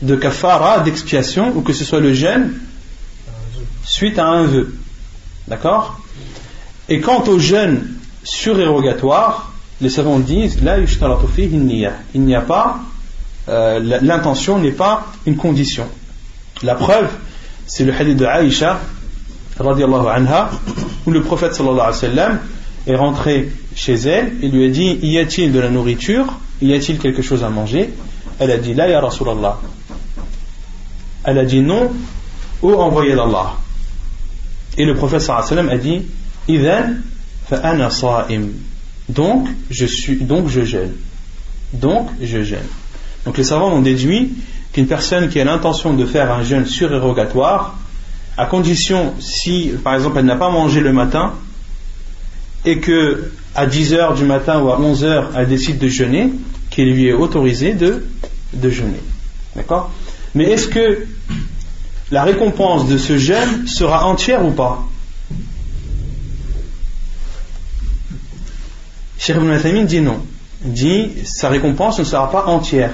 de kafara, d'expiation, ou que ce soit le jeûne suite à un vœu. D'accord? Et quant au jeûne surérogatoire, les savants disent, la yushtaratu fihi an-niyya. Il n'y a pas, l'intention n'est pas une condition. La preuve, c'est le hadith de Aïcha, radiyallahu anha, où le prophète sallallahu alayhi wa sallam est rentré chez elle et lui a dit, y a-t-il de la nourriture? Y a-t-il quelque chose à manger? Elle a dit, la ya Rasulallah. Elle a dit non, ô envoyé d'Allah. Et le prophète sallallahu alayhi wa sallam a dit, idhan fa ana sa'im. Donc je jeûne. Donc les savants ont déduit qu'une personne qui a l'intention de faire un jeûne surérogatoire, à condition, si par exemple elle n'a pas mangé le matin et que à 10h du matin ou à 11h elle décide de jeûner, qu'il lui est autorisé de jeûner. D'accord? Mais est-ce que la récompense de ce jeûne sera entière ou pas? Cheikh Ibn Uthaymin dit non. Il dit sa récompense ne sera pas entière.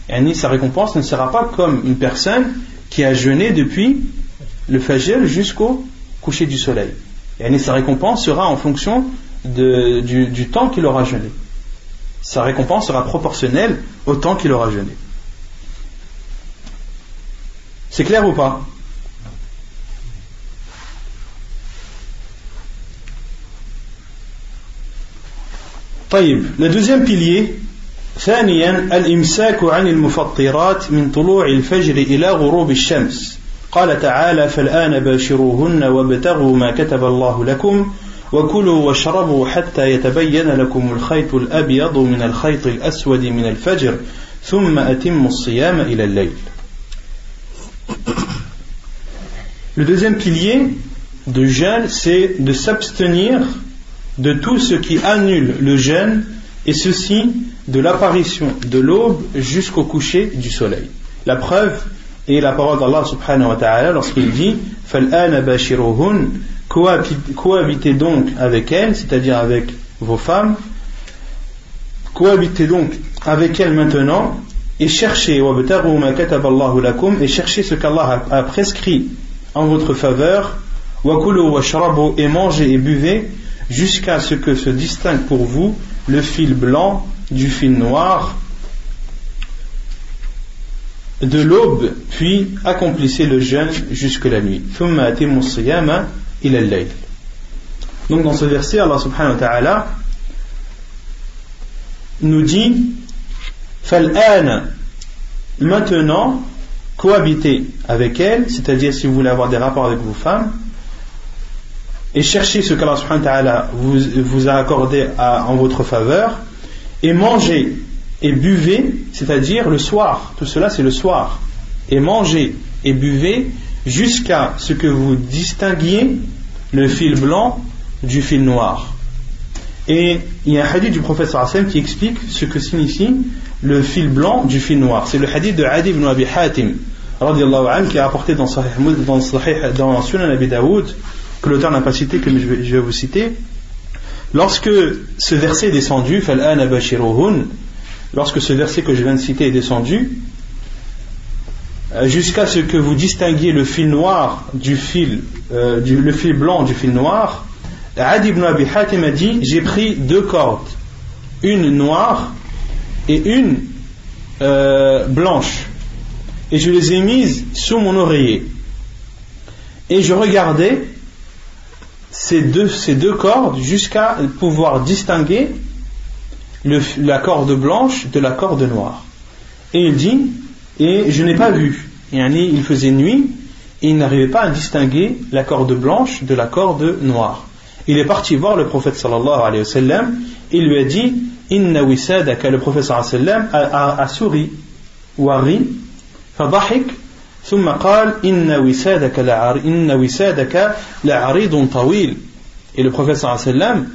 Et sa récompense ne sera pas comme une personne qui a jeûné depuis le Fajr jusqu'au coucher du soleil. Et sa récompense sera en fonction du temps qu'il aura jeûné. Sa récompense sera proportionnelle au temps qu'il aura jeûné. C'est clair ou pas? Taïb. Le deuxième pilier, ثانيا الإمساك عن المفطرات من طلوع الفجر إلى غروب الشمس قال تعالى فالآن باشروهن وابتغوا ما كتب الله لكم وكلوا واشربوا حتى يتبين لكم الخيط الأبيض من الخيط الأسود من الفجر ثم أتموا الصيام إلى الليل. Le deuxième pilier de jeûne, c'est de s'abstenir de tout ce qui annule le jeûne, et ceci de l'apparition de l'aube jusqu'au coucher du soleil. La preuve est la parole d'Allah subhanahu wa ta'ala lorsqu'il dit فَالْآنَ بَاشِرُوهُنْ cohabitez donc avec elles, c'est-à-dire avec vos femmes, cohabitez donc avec elles maintenant et cherchez وَابْتَغُوا مَا كَتَبَ اللَّهُ لَكُمْ et cherchez ce qu'Allah a prescrit en votre faveur وَكُلُوا وَاشْرَبُوا et mangez et buvez jusqu'à ce que se distingue pour vous le fil blanc du fil noir de l'aube, puis accomplissez le jeûne jusque la nuit. ثُمَّ أَتِمُّوا الصِّيَامَ إِلَى اللَّيْلِ. Donc dans ce verset, Allah subhanahu wa ta'ala nous dit فَالْآنَ maintenant, cohabitez avec elles, c'est-à-dire si vous voulez avoir des rapports avec vos femmes, et cherchez ce qu'Allah subhanahu wa ta'ala vous a accordé en votre faveur, et mangez et buvez, c'est-à-dire le soir, tout cela c'est le soir, et mangez et buvez jusqu'à ce que vous distinguiez le fil blanc du fil noir. Et il y a un hadith du prophète sallallahu alayhi wa sallam qui explique ce que signifie le fil blanc du fil noir. C'est le hadith de Adi ibn Abi Hatim radiyallahu anhu, qui est rapporté dans Sunan Abi Daoud, que l'auteur n'a pas cité, que je vais vous citer. Lorsque ce verset est descendu, فَالْآنَ بَشِرُوهُنْ, lorsque ce verset que je viens de citer est descendu, jusqu'à ce que vous distinguiez le fil noir du fil, le fil blanc du fil noir, Adi ibn Abi Hatim a dit, j'ai pris 2 cordes, une noire et une blanche, et je les ai mises sous mon oreiller, et je regardais ces deux cordes jusqu'à pouvoir distinguer la corde blanche de la corde noire. Et il dit, et je n'ai pas vu, il faisait nuit et il n'arrivait pas à distinguer la corde blanche de la corde noire. Il est parti voir le prophète sallallahu alayhi wa sallam et il lui a dit inna wisadaka, le prophète sallallahu alayhi wa sallam a souri ou a ri, fadahik ثم قال إن وسادك لعريض طويل, et le prophète sallallahu alayhi wa sallam,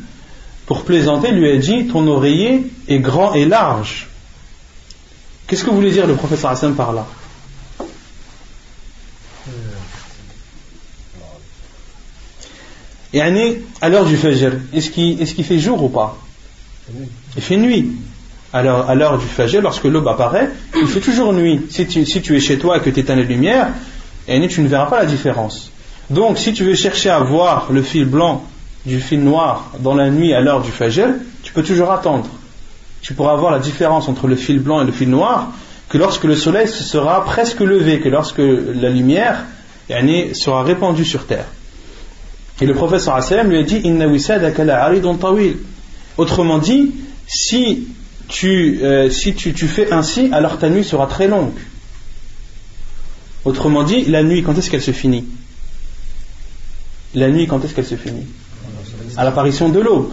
pour plaisanter, lui a dit ton oreiller est grand et large. Qu'est-ce que voulait dire le prophète sallallahu alayhi wa sallam par là? À l'heure du Fajr, est-ce qu'il fait jour ou pas? Il fait nuit. Alors, à l'heure du Fajr, lorsque l'aube apparaît, il fait toujours nuit. Si tu es chez toi et que tu éteins les lumières, tu ne verras pas la différence. Donc, si tu veux chercher à voir le fil blanc du fil noir dans la nuit à l'heure du Fajr, tu peux toujours attendre. Tu pourras voir la différence entre le fil blanc et le fil noir que lorsque le soleil sera presque levé, que lorsque la lumière sera répandue sur terre. Et le prophète sallallahu alayhi wa sallam lui a dit inna wisadaka la'aridun tawil. Autrement dit, si tu fais ainsi, alors ta nuit sera très longue. Autrement dit, la nuit, quand est-ce qu'elle se finit? La nuit, quand est-ce qu'elle se finit? À l'apparition de l'aube.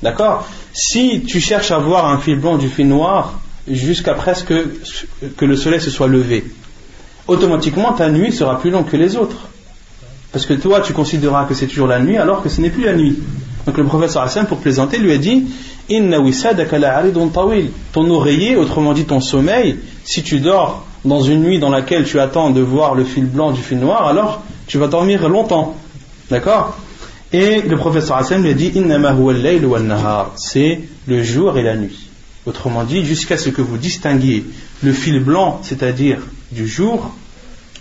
D'accord? Si tu cherches à voir un fil blanc du fil noir jusqu'à presque que le soleil se soit levé, automatiquement ta nuit sera plus longue que les autres. Parce que toi, tu considéreras que c'est toujours la nuit alors que ce n'est plus la nuit. Donc le prophète sallallahu alayhi wa sallam, pour plaisanter, lui a dit inna wisadaka la'aridun tawil. Ton oreiller, autrement dit ton sommeil, si tu dors dans une nuit dans laquelle tu attends de voir le fil blanc du fil noir, alors tu vas dormir longtemps. D'accord? Et le prophète sallallahu alayhi wa sallam lui a dit innama huwa al-layl wal nahar, c'est le jour et la nuit. Autrement dit, jusqu'à ce que vous distinguiez le fil blanc, c'est-à-dire du jour,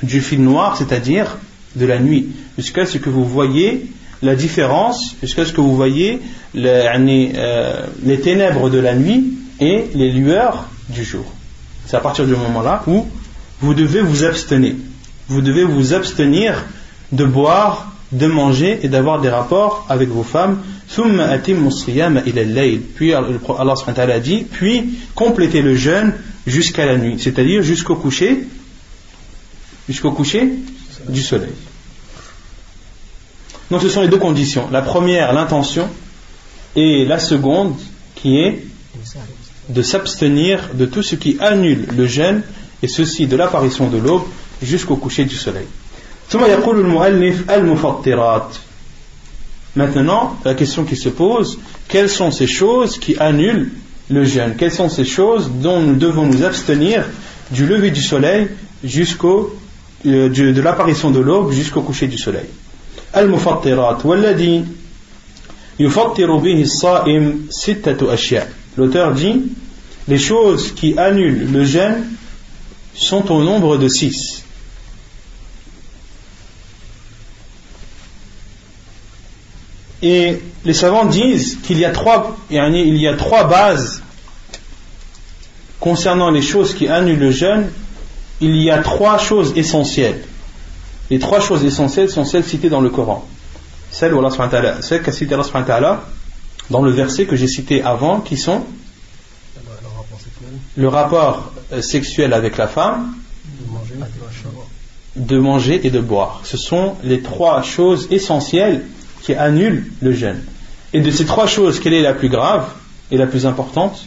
du fil noir, c'est-à-dire de la nuit, jusqu'à ce que vous voyez la différence, jusqu'à ce que vous voyez les ténèbres de la nuit et les lueurs du jour. C'est à partir du moment-là où vous devez vous abstenir. Vous devez vous abstenir de boire de manger et d'avoir des rapports avec vos femmes. Puis Allah subhanahu wa ta'ala dit, puis complétez le jeûne jusqu'à la nuit, c'est-à-dire jusqu'au coucher du soleil. Donc ce sont les deux conditions. La première, l'intention, et la seconde, qui est de s'abstenir de tout ce qui annule le jeûne, et ceci de l'apparition de l'aube jusqu'au coucher du soleil. Maintenant, la question qui se pose, quelles sont ces choses qui annulent le jeûne? Quelles sont ces choses dont nous devons nous abstenir du lever du soleil de l'apparition de l'aube jusqu'au coucher du soleil? Al-Mufattirat, walladhi yufattiru bihi as-sa'im sittatu ashya'. L'auteur dit, les choses qui annulent le jeûne sont au nombre de 6. Et les savants disent qu'il y a trois bases concernant les choses qui annulent le jeûne. Il y a 3 choses essentielles. Les 3 choses essentielles sont celles citées dans le Coran. Celles qu'a citées Allah subhanahu wa ta'ala dans le verset que j'ai cité avant, qui sont le rapport sexuel avec la femme, de manger et de boire. Ce sont les 3 choses essentielles qui annulent le jeûne. Et de ces 3 choses, quelle est la plus grave et la plus importante?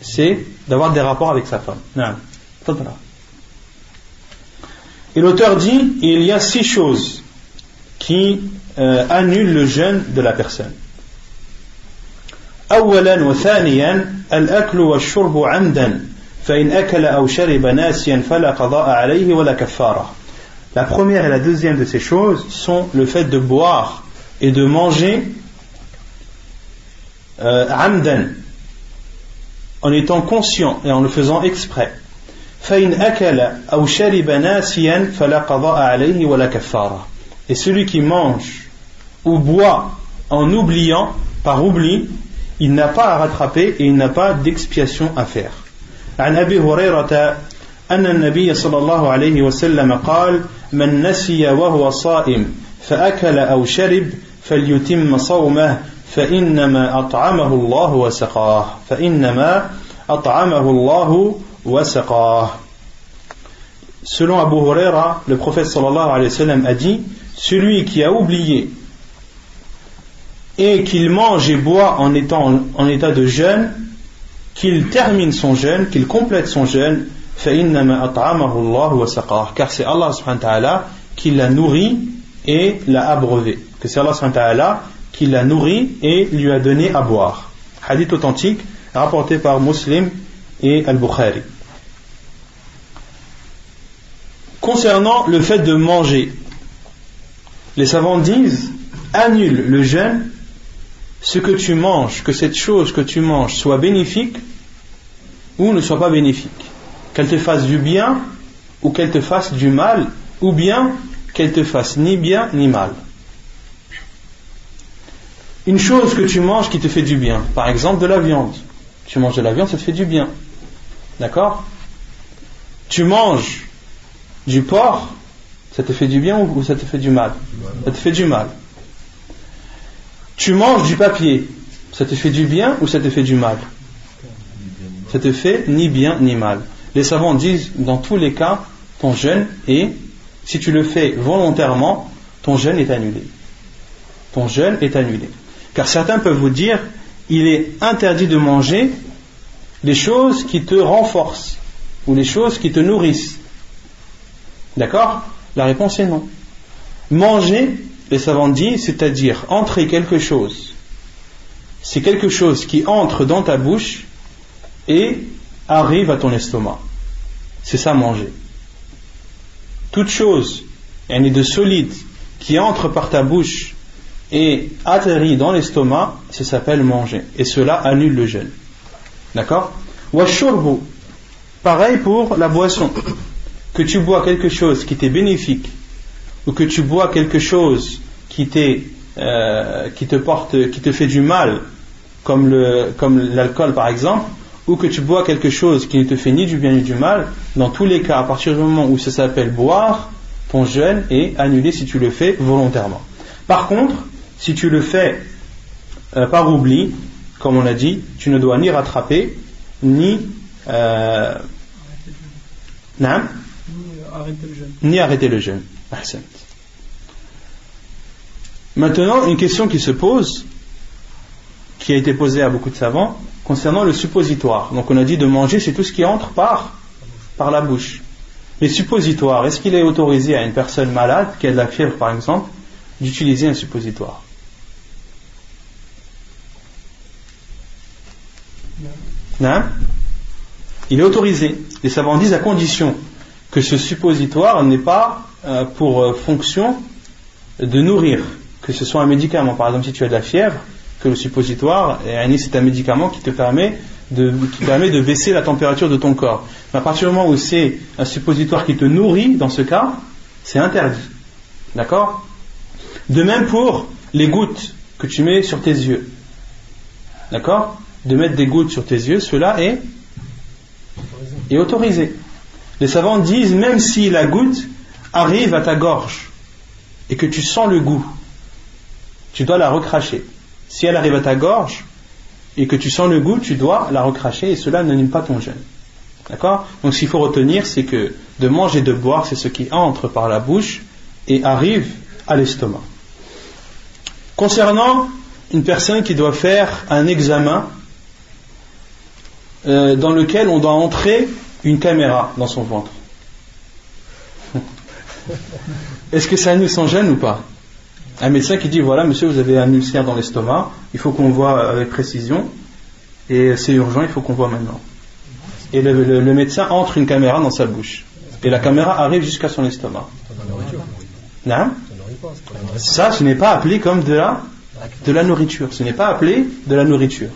C'est d'avoir des rapports avec sa femme. Et l'auteur dit, il y a 6 choses qui annulent le jeûne de la personne. أولا وثانيا الأكل والشرب عمدا فإن أكل أو شرب ناسيا فلا قضاء عليه ولا كفارة. La première et la deuxième de ces choses sont le fait de boire et de manger amdan, en étant conscient et en le faisant exprès. فإن أكل أو شرب ناسيا فلا قضاء عليه ولا كفارة. Et celui qui mange ou boit en oubliant, par oubli, il n'a pas à rattraper et il n'a pas d'expiation à faire. عن أبي هريرة أن النبي صلى الله عليه وسلم قال من نسي وهو صائم فأكل أو شرب فليتم صومه فإنما أطعمه الله وسقاه. Selon Abu Huraira, le prophète sallallahu alayhi wa sallam a dit, celui qui a oublié et qu'il mange et boit en état de jeûne, qu'il termine son jeûne, qu'il complète son jeûne, car c'est Allah subhanahu wa ta'ala qui l'a nourri et l'a abreuvé, que c'est Allah subhanahu wa ta'ala qui l'a nourri et lui a donné à boire. Hadith authentique rapporté par Muslim et Al-Bukhari. Concernant le fait de manger, les savants disent, annule le jeûne ce que tu manges, que cette chose que tu manges soit bénéfique ou ne soit pas bénéfique, qu'elle te fasse du bien ou qu'elle te fasse du mal, ou bien qu'elle te fasse ni bien ni mal. Une chose que tu manges qui te fait du bien, par exemple de la viande, tu manges de la viande, ça te fait du bien, d'accord? Tu manges du porc, ça te fait du bien ou ça te fait du mal? Ça te fait du mal. Tu manges du papier, ça te fait du bien ou ça te fait du mal? Ça te fait ni bien ni mal. Les savants disent, dans tous les cas, ton jeûne est, si tu le fais volontairement, ton jeûne est annulé. Ton jeûne est annulé. Car certains peuvent vous dire, il est interdit de manger les choses qui te renforcent ou les choses qui te nourrissent. D'accord? La réponse est non. Manger, les savants disent, c'est-à-dire entrer quelque chose. C'est quelque chose qui entre dans ta bouche et arrive à ton estomac. C'est ça, manger. Toute chose, de solide, qui entre par ta bouche et atterrit dans l'estomac, ça s'appelle manger. Et cela annule le jeûne. D'accord? Washurbu, pareil pour la boisson. Que tu bois quelque chose qui t'est bénéfique, ou que tu bois quelque chose qui te fait du mal, comme l'alcool par exemple, ou que tu bois quelque chose qui ne te fait ni du bien ni du mal, dans tous les cas, à partir du moment où ça s'appelle boire, ton jeûne est annulé si tu le fais volontairement. Par contre, si tu le fais par oubli, comme on l'a dit, tu ne dois ni rattraper, ni arrêter le jeûne. Maintenant, une question qui se pose, qui a été posée à beaucoup de savants, concernant le suppositoire. Donc on a dit de manger, c'est tout ce qui entre par la bouche. Les suppositoires, est-ce qu'il est autorisé à une personne malade, qui a de la fièvre par exemple, d'utiliser un suppositoire? Non. Il est autorisé. Les savants disent à condition que ce suppositoire n'ait pas pour fonction de nourrir, que ce soit un médicament. Par exemple, si tu as de la fièvre, que le suppositoire, c'est un médicament qui permet de baisser la température de ton corps. Mais à partir du moment où c'est un suppositoire qui te nourrit, dans ce cas, c'est interdit. D'accord? De même pour les gouttes que tu mets sur tes yeux. D'accord? De mettre des gouttes sur tes yeux, cela est autorisé. Les savants disent, même si la goutte arrive à ta gorge et que tu sens le goût, tu dois la recracher. Si elle arrive à ta gorge et que tu sens le goût, tu dois la recracher et cela n'annule pas ton jeûne. D'accord? Donc ce qu'il faut retenir, c'est que de manger et de boire, c'est ce qui entre par la bouche et arrive à l'estomac. Concernant une personne qui doit faire un examen dans lequel on doit entrer une caméra dans son ventre, est-ce que ça annule son jeûne ou pas? Un médecin qui dit, voilà monsieur, vous avez un ulcère dans l'estomac, il faut qu'on voit avec précision et c'est urgent, il faut qu'on voit maintenant. Et le médecin entre une caméra dans sa bouche et la caméra arrive jusqu'à son estomac. Non? Ça, ce n'est pas appelé comme de la nourriture. Ce n'est pas appelé de la nourriture.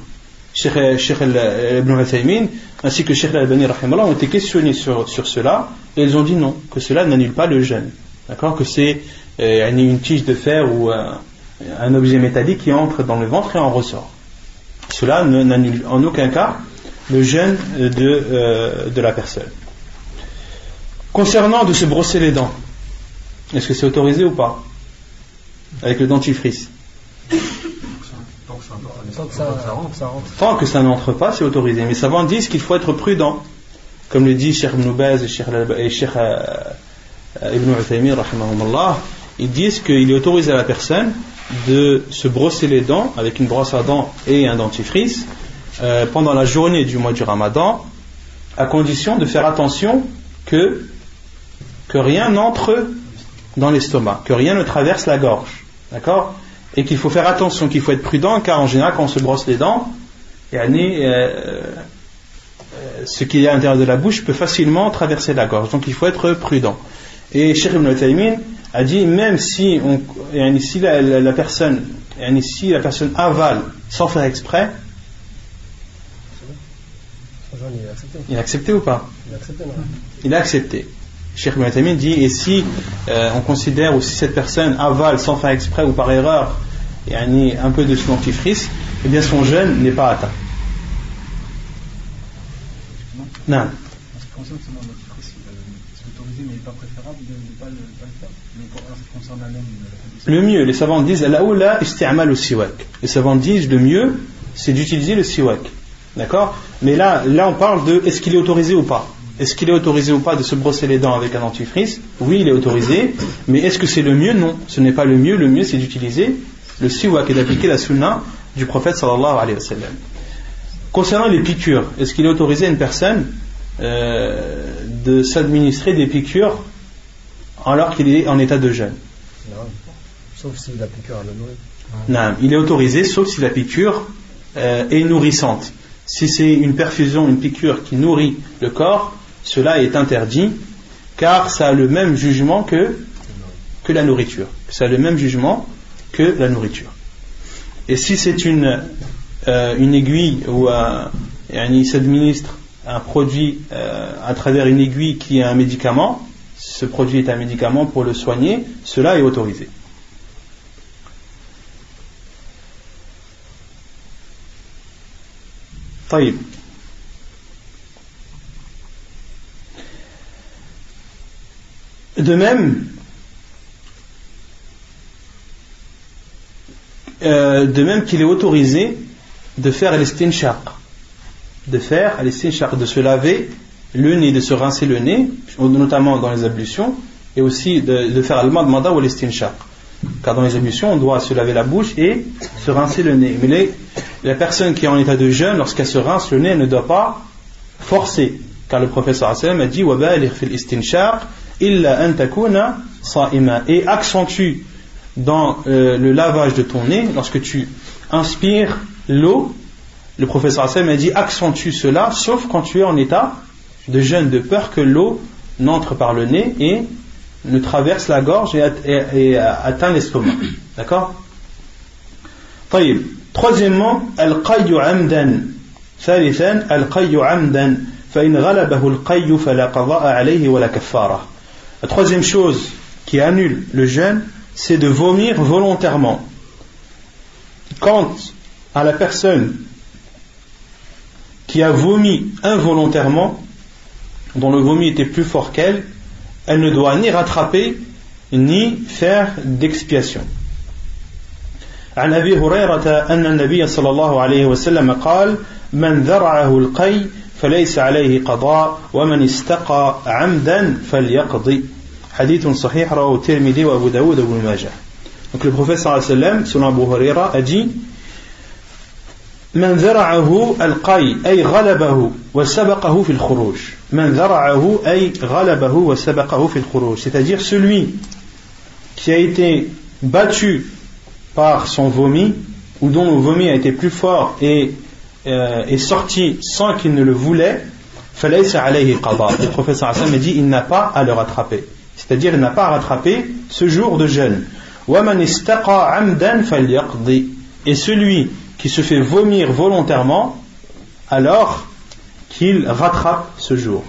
Cheikh Ibn Uthaymin ainsi que Cheikh Al-Albani ont été questionnés sur cela et ils ont dit non, que cela n'annule pas le jeûne. D'accord? Que c'est une tige de fer ou un objet métallique qui entre dans le ventre et en ressort. Cela n'annule en aucun cas le jeûne de la personne. Concernant de se brosser les dents, est-ce que c'est autorisé ou pas? Avec le dentifrice. Tant que ça n'entre pas, c'est autorisé. Mais les savants disent qu'il faut être prudent. Comme le dit Cheikh Ibn Baz et Cheikh Ibn Uthaymin, ils disent qu'il est autorisé à la personne de se brosser les dents avec une brosse à dents et un dentifrice pendant la journée du mois du Ramadan, à condition de faire attention que rien n'entre dans l'estomac, que rien ne traverse la gorge. D'accord? Et qu'il faut faire attention, qu'il faut être prudent, car en général, quand on se brosse les dents, ce qui est à l'intérieur de la bouche peut facilement traverser la gorge. Donc il faut être prudent. Et Cheikh Ibn Uthaymin a dit, même si la personne avale sans faire exprès, il a accepté ou pas? Il a accepté. Cheikh Ibn Uthaymin dit, et si on considère, ou si cette personne avale sans faire exprès ou par erreur un peu de son dentifrice, eh bien son jeûne n'est pas atteint. Non. En ce qui concerne son dentifrice, c'est autorisé, mais il n'est pas préférable de ne pas le faire. Mais en ce qui concerne la même. Le mieux, les savants disent, al-aoula isti'mal al-siwak. Les savants disent, le mieux, c'est d'utiliser le siwak. D'accord? Mais là on parle de, est-ce qu'il est autorisé ou pas? Est-ce qu'il est autorisé ou pas de se brosser les dents avec un dentifrice? Oui, il est autorisé. Mais est-ce que c'est le mieux? Non, ce n'est pas le mieux. Le mieux, c'est d'utiliser le siwak et d'appliquer la sunna du prophète sallallahu alayhi wa sallam. Concernant les piqûres, est-ce qu'il est autorisé à une personne de s'administrer des piqûres alors qu'il est en état de jeûne? Non, sauf si la piqûre le nourrit. Non, il est autorisé sauf si la piqûre est nourrissante. Si c'est une perfusion, une piqûre qui nourrit le corps, cela est interdit, car ça a le même jugement que la nourriture. Ça a le même jugement que la nourriture. Et si c'est une aiguille où il s'administre un produit à travers une aiguille qui est un médicament, ce produit est un médicament pour le soigner, cela est autorisé. طيب. De même, de même qu'il est autorisé de faire l'istinshaq, de se laver le nez, de se rincer le nez, notamment dans les ablutions, et aussi de faire al-madmada ou l'istinshaq. Car dans les ablutions, on doit se laver la bouche et se rincer le nez. Mais la personne qui est en état de jeûne, lorsqu'elle se rince le nez, elle ne doit pas forcer. Car le prophète sallallahu alayhi wa sallam a dit وَبَالِغْ فِي الْإِسْتِنْشَاقِ إِلَّا أَن تَكُونَ صَائِمًا. Et accentue dans le lavage de ton nez, lorsque tu inspires l'eau, le prophète sallallahu alayhi wa sallam a dit accentue cela, sauf quand tu es en état de jeûne, de peur que l'eau n'entre par le nez et ne traverse la gorge et atteint l'estomac. D'accord? طيب. Troisièmement, al-qayyu amdan. ثالثا al-qayyu amdan. فإن غلبه القي فلا قضاء عليه ولا كفارة. La troisième chose qui annule le jeûne, c'est de vomir volontairement. Quant à la personne qui a vomi involontairement, dont le vomi était plus fort qu'elle, elle ne doit ni rattraper ni faire d'expiation. عن أبي هريرة أن النبي صلى الله عليه وسلم قال من ذرعه القي فليس عليه قضاء ومن استقى عمدا فليقضي. حديث صحيح رواه الترمذي وأبو داود وابن ماجه. Donc le prophète صلى الله عليه وسلم selon Abu Huraira a dit من ذرعه القي أي غلبه وسبقه في الخروج. من ذرعه أي غلبه وسبقه في الخروج. C'est-à-dire celui qui a été battu par son vomi ou dont le vomi a été plus fort et est sorti sans qu'il ne le voulait, فليس عليه قضاء. Le prophète sallallahu alayhi wa sallam a dit il n'a pas à le rattraper, c'est-à-dire il n'a pas à rattraper ce jour de jeûne. ومن استقى عمدا فليقضي. Et celui qui se fait vomir volontairement, alors qu'il rattrape ce jour.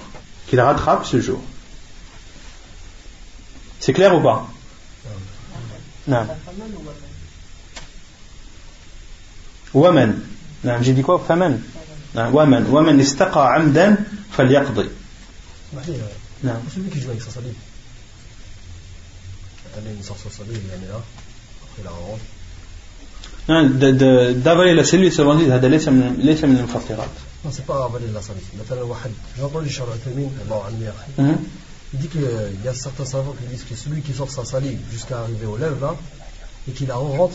C'est clair ou pas? Non. Waman. J'ai dit quoi? Faman. Waman. Waman istaqa amdan falyaqdi. Celui qui joue avec sa salive. Il sort sa salive, il la met là. Après, il la rentre. d'avaler la salive, ça veut dire هذا ليس من المفطرات. Non, c'est pas avaler la salive. مثلا واحد, j'ai entendu Cheikh Al-Uthaymeen, il dit qu'il y a certains savants qui disent que celui qui sort sa salive jusqu'à arriver aux lèvres là et qui la rentre,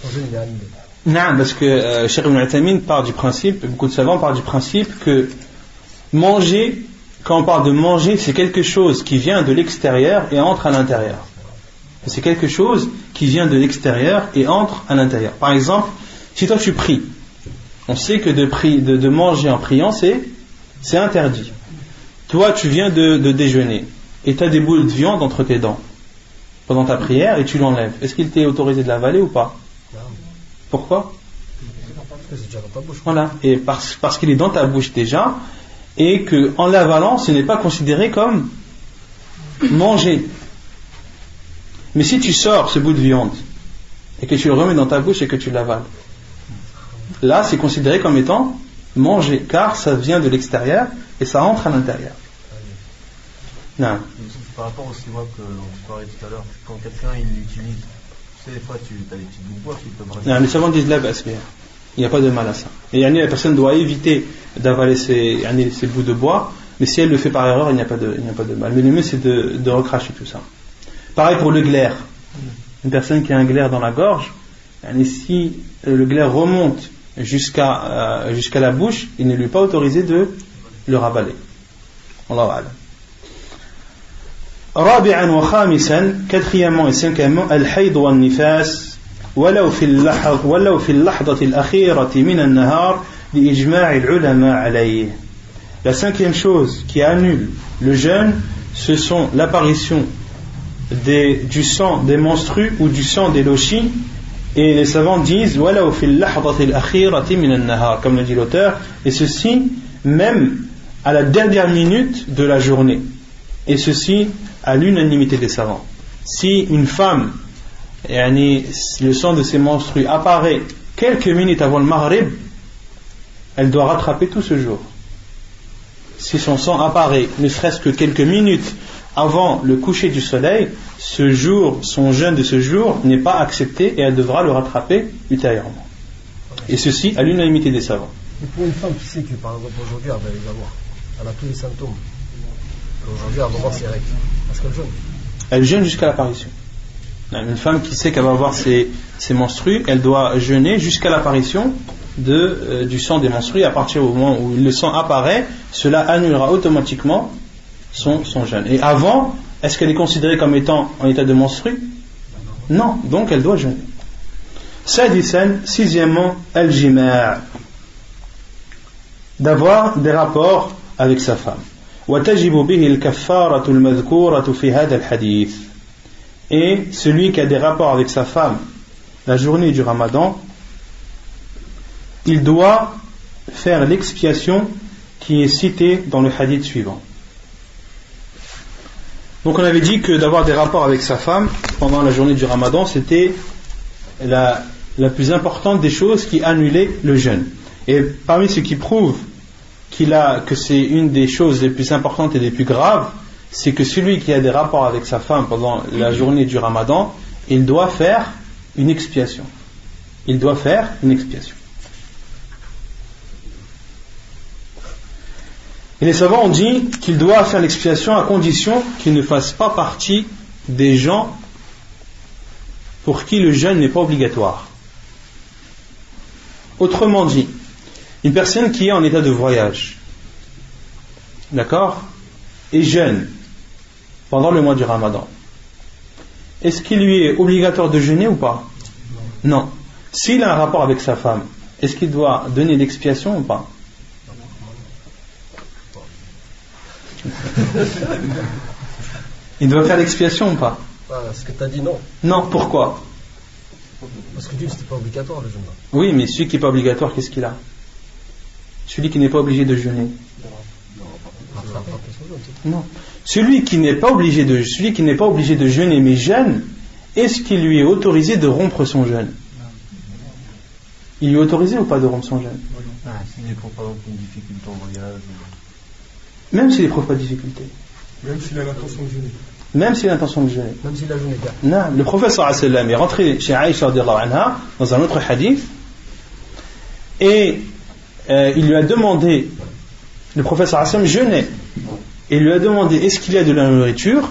son jeûne il est annulé. Non, parce que Cheikh Al-Uthaymeen part du principe, beaucoup de savants partent du principe que manger, quand on parle de manger, c'est quelque chose qui vient de l'extérieur et entre à l'intérieur. C'est quelque chose qui vient de l'extérieur et entre à l'intérieur. Par exemple, si toi tu pries, on sait que de manger en priant, c'est interdit. Toi, tu viens de déjeuner et tu as des boules de viande entre tes dents pendant ta prière et tu l'enlèves. Est-ce qu'il t'est autorisé de l'avaler ou pas? Pourquoi? Voilà. Et parce qu'il est dans ta bouche déjà, et qu'en l'avalant, ce n'est pas considéré comme manger. Mais si tu sors ce bout de viande et que tu le remets dans ta bouche et que tu l'avales, là c'est considéré comme étant manger, car ça vient de l'extérieur et ça entre à l'intérieur. Non. Par rapport au sirop qu'on parlait tout à l'heure, quand quelqu'un il l'utilise, tu sais, des fois tu as des petites bouts de bois qui peuvent rester. Non, les savants disent là, il n'y a pas de mal à ça. Et la personne doit éviter d'avaler ces bouts de bois, mais si elle le fait par erreur, il n'y a pas de mal. Mais le mieux c'est de recracher tout ça. Pareil pour le glaire. Une personne qui a un glaire dans la gorge, si le glaire remonte jusqu'à la bouche, il ne lui est pas autorisé de le ravaler. Allahu a'lam. رابعا وخامسا, quatrièmement et cinquièmement, الحيض والنفاس ولو في اللحظة الأخيرة من النهار لإجماع العلماء عليه. La cinquième chose qui annule le jeûne, ce sont l'apparition du sang des menstrues ou du sang des lochis, et les savants disent ولو في اللحظة الأخيرة من النهار, comme le dit l'auteur, et ceci même à la dernière minute de la journée, et ceci à l'unanimité des savants. Si une femme, le sang de ses menstrues apparaît quelques minutes avant le maghrib, elle doit rattraper tout ce jour. Si son sang apparaît ne serait-ce que quelques minutes avant le coucher du soleil, son jeûne de ce jour n'est pas accepté et elle devra le rattraper ultérieurement. Et ceci à l'unanimité des savants. Et pour une femme qui sait que par exemple aujourd'hui elle va les avoir, elle a tous les symptômes, aujourd'hui elle va avoir ses règles, est-ce qu'elle jeûne? Elle jeûne jusqu'à l'apparition. Une femme qui sait qu'elle va avoir ses menstrues, elle doit jeûner jusqu'à l'apparition du sang des menstrues. À partir du moment où le sang apparaît, cela annulera automatiquement son jeûne. Et avant, est-ce qu'elle est considérée comme étant en état de menstrue? Non, donc elle doit jeûner. Sixièmement, al-jima', d'avoir des rapports avec sa femme. وتجب به الكفارة المذكورة في هذا الحديث. Et celui qui a des rapports avec sa femme la journée du Ramadan, il doit faire l'expiation qui est citée dans le hadith suivant. Donc on avait dit que d'avoir des rapports avec sa femme pendant la journée du Ramadan, c'était la plus importante des choses qui annulait le jeûne. Et parmi ce qui prouve que c'est une des choses les plus importantes et les plus graves, c'est que celui qui a des rapports avec sa femme pendant la journée du Ramadan, il doit faire une expiation. Il doit faire une expiation. Et les savants ont dit qu'il doit faire l'expiation à condition qu'il ne fasse pas partie des gens pour qui le jeûne n'est pas obligatoire. Autrement dit, une personne qui est en état de voyage, d'accord, et jeûne pendant le mois du Ramadan, est-ce qu'il lui est obligatoire de jeûner ou pas? Non. S'il a un rapport avec sa femme, est-ce qu'il doit donner l'expiation ou pas? Il doit faire l'expiation ou pas? Ce que tu as dit, non. Non, pourquoi? Parce que tu dis que c'était pas obligatoire le jeûne. Oui, mais celui qui n'est pas obligatoire, qu'est-ce qu'il a? Celui qui n'est pas obligé de jeûner. Non. Celui qui n'est pas obligé de jeûner mais jeûne, est-ce qu'il lui est autorisé de rompre son jeûne? Il lui est autorisé ou pas de rompre son jeûne? S'il éprouve par exemple une difficulté en voyage. Même s'il n'éprouve pas de difficulté. Même s'il a l'intention de jeûner. Même s'il a l'intention de jeûner. Même s'il a jeûné bien. Non, le prophète sallallahu alayhi wa sallam est rentré chez Aïcha radhiyallahu anha dans un autre hadith et il lui a demandé, le prophète sallallahu alayhi wa sallam jeûnait et il lui a demandé est-ce qu'il y a de la nourriture?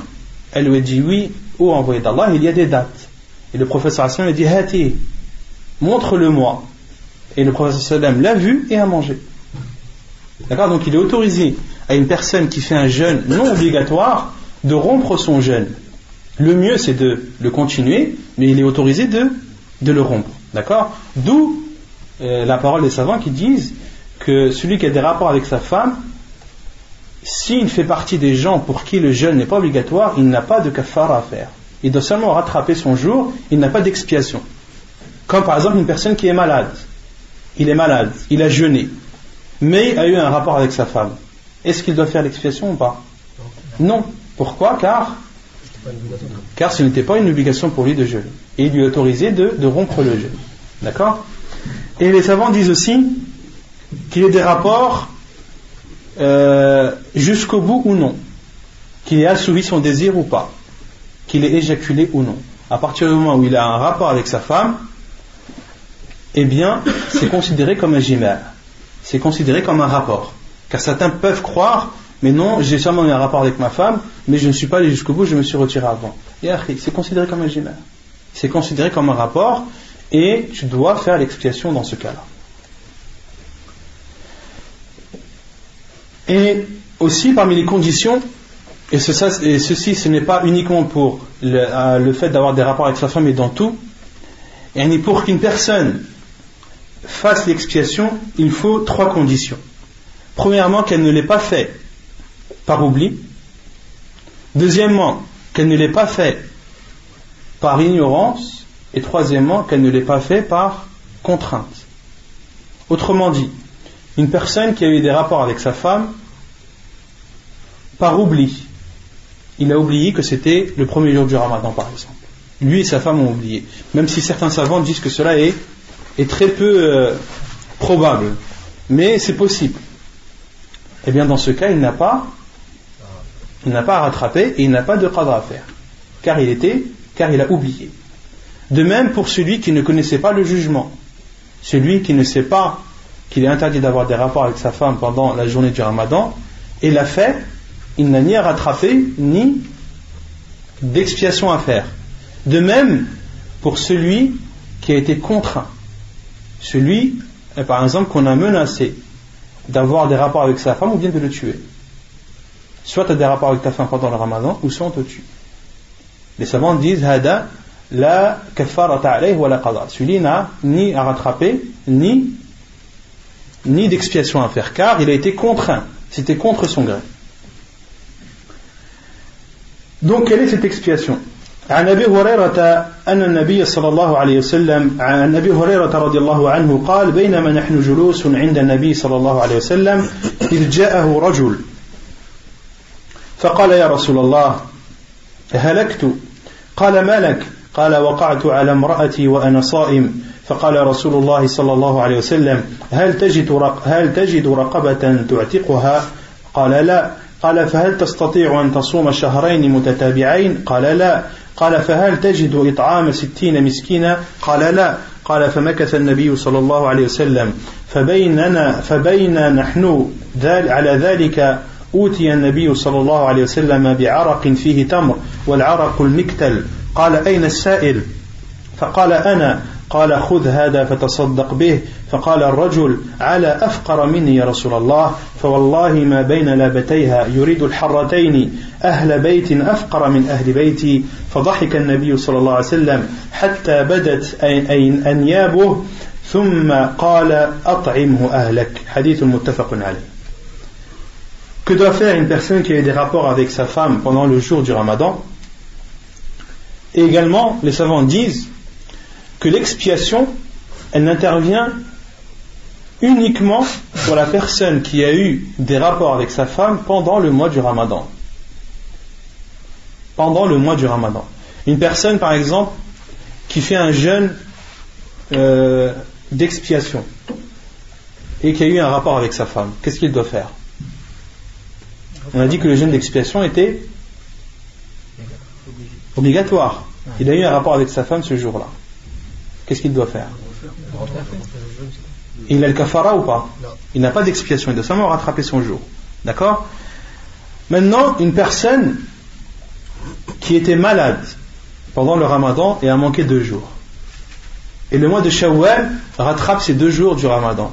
Elle lui a dit oui, ô envoyé d'Allah, il y a des dattes. Et le prophète sallallahu alayhi wa sallam a dit hati, montre-le-moi. Et le prophète sallallahu alayhi wa sallam l'a vu et a mangé. D'accord? Donc il est autorisé à une personne qui fait un jeûne non obligatoire de rompre son jeûne. Le mieux c'est de le continuer, mais il est autorisé de le rompre. D'accord? D'où la parole des savants qui disent que celui qui a des rapports avec sa femme, s'il fait partie des gens pour qui le jeûne n'est pas obligatoire, il n'a pas de kafara à faire. Il doit seulement rattraper son jour, il n'a pas d'expiation. Comme par exemple une personne qui est malade. Il est malade, il a jeûné, mais a eu un rapport avec sa femme. Est-ce qu'il doit faire l'expiation ou pas? Non. Pourquoi? Car ce n'était pas une obligation pour lui de jeûner. Et il lui est autorisé de rompre le jeûne. D'accord? Et les savants disent aussi qu'il y ait des rapports jusqu'au bout ou non. Qu'il ait assouvi son désir ou pas. Qu'il ait éjaculé ou non. À partir du moment où il a un rapport avec sa femme, eh bien, c'est considéré comme un jima'. C'est considéré comme un rapport. Car certains peuvent croire, mais non, j'ai seulement eu un rapport avec ma femme, mais je ne suis pas allé jusqu'au bout, je me suis retiré avant. Et après, c'est considéré comme un jima'. C'est considéré comme un rapport, et tu dois faire l'expiation dans ce cas-là. Et aussi, parmi les conditions, et ceci, ce n'est pas uniquement pour le fait d'avoir des rapports avec sa femme, mais dans tout, et pour qu'une personne fasse l'expiation, il faut 3 conditions. Premièrement, qu'elle ne l'ait pas fait par oubli. Deuxièmement, qu'elle ne l'ait pas fait par ignorance. Et troisièmement, qu'elle ne l'ait pas fait par contrainte. Autrement dit, une personne qui a eu des rapports avec sa femme par oubli. Il a oublié que c'était le premier jour du Ramadan, par exemple. Lui et sa femme ont oublié. Même si certains savants disent que cela est très peu probable. Mais c'est possible. Eh bien, dans ce cas, il n'a pas Il n'a pas à rattraper et il n'a pas de qada à faire. Car il a oublié. De même pour celui qui ne connaissait pas le jugement. Celui qui ne sait pas qu'il est interdit d'avoir des rapports avec sa femme pendant la journée du Ramadan, et l'a fait, il n'a ni à rattraper, ni d'expiation à faire. De même pour celui qui a été contraint. Celui, par exemple, qu'on a menacé d'avoir des rapports avec sa femme ou bien de le tuer. Soit tu as des rapports avec ta femme pendant le Ramadan, ou soit on te tue. Les savants disent Hada la kafarata alayhi wa la qada. Celui n'a ni à rattraper, ni d'expiation à faire, car il a été contraint. C'était contre son gré. Donc, quelle est cette expiation? عن أبي هريرة أن النبي صلى الله عليه وسلم عن أبي هريرة رضي الله عنه قال بينما نحن جلوس عند النبي صلى الله عليه وسلم إذ جاءه رجل فقال يا رسول الله هلكت قال ما لك قال وقعت على امرأتي وأنا صائم فقال رسول الله صلى الله عليه وسلم هل تجد رقبة تعتقها قال لا قال فهل تستطيع أن تصوم شهرين متتابعين قال لا قال فهل تجد إطعام 60 مسكينا قال لا قال فمكث النبي صلى الله عليه وسلم فبين نحن على ذلك أوتي النبي صلى الله عليه وسلم بعرق فيه تمر والعرق المكتل قال أين السائل فقال أنا قال خذ هذا فتصدق به فقال الرجل على أفقر مني يا رسول الله فوالله ما بين لابتيها يريد الحرتين أهل بيت أفقر من أهل بيتي فضحك النبي صلى الله عليه وسلم حتى بدت أنيابه ثم قال أطعمه أهلك حديث متفق عليه. Que doit faire une personne qui a eu des rapports avec sa femme pendant le jour du Ramadan? Et également, les savants disent que l'expiation, elle n'intervient uniquement pour la personne qui a eu des rapports avec sa femme pendant le mois du Ramadan. Pendant le mois du Ramadan. Une personne, par exemple, qui fait un jeûne d'expiation et qui a eu un rapport avec sa femme, qu'est-ce qu'il doit faire? On a dit que le jeûne d'expiation était obligatoire. Il a eu un rapport avec sa femme ce jour-là. Qu'est-ce qu'il doit faire? Il a le kafara ou pas? Il n'a pas d'expiation, il doit seulement rattraper son jour. D'accord? Maintenant, une personne qui était malade pendant le Ramadan et a manqué 2 jours. Et le mois de Shawwal rattrape ces 2 jours du Ramadan.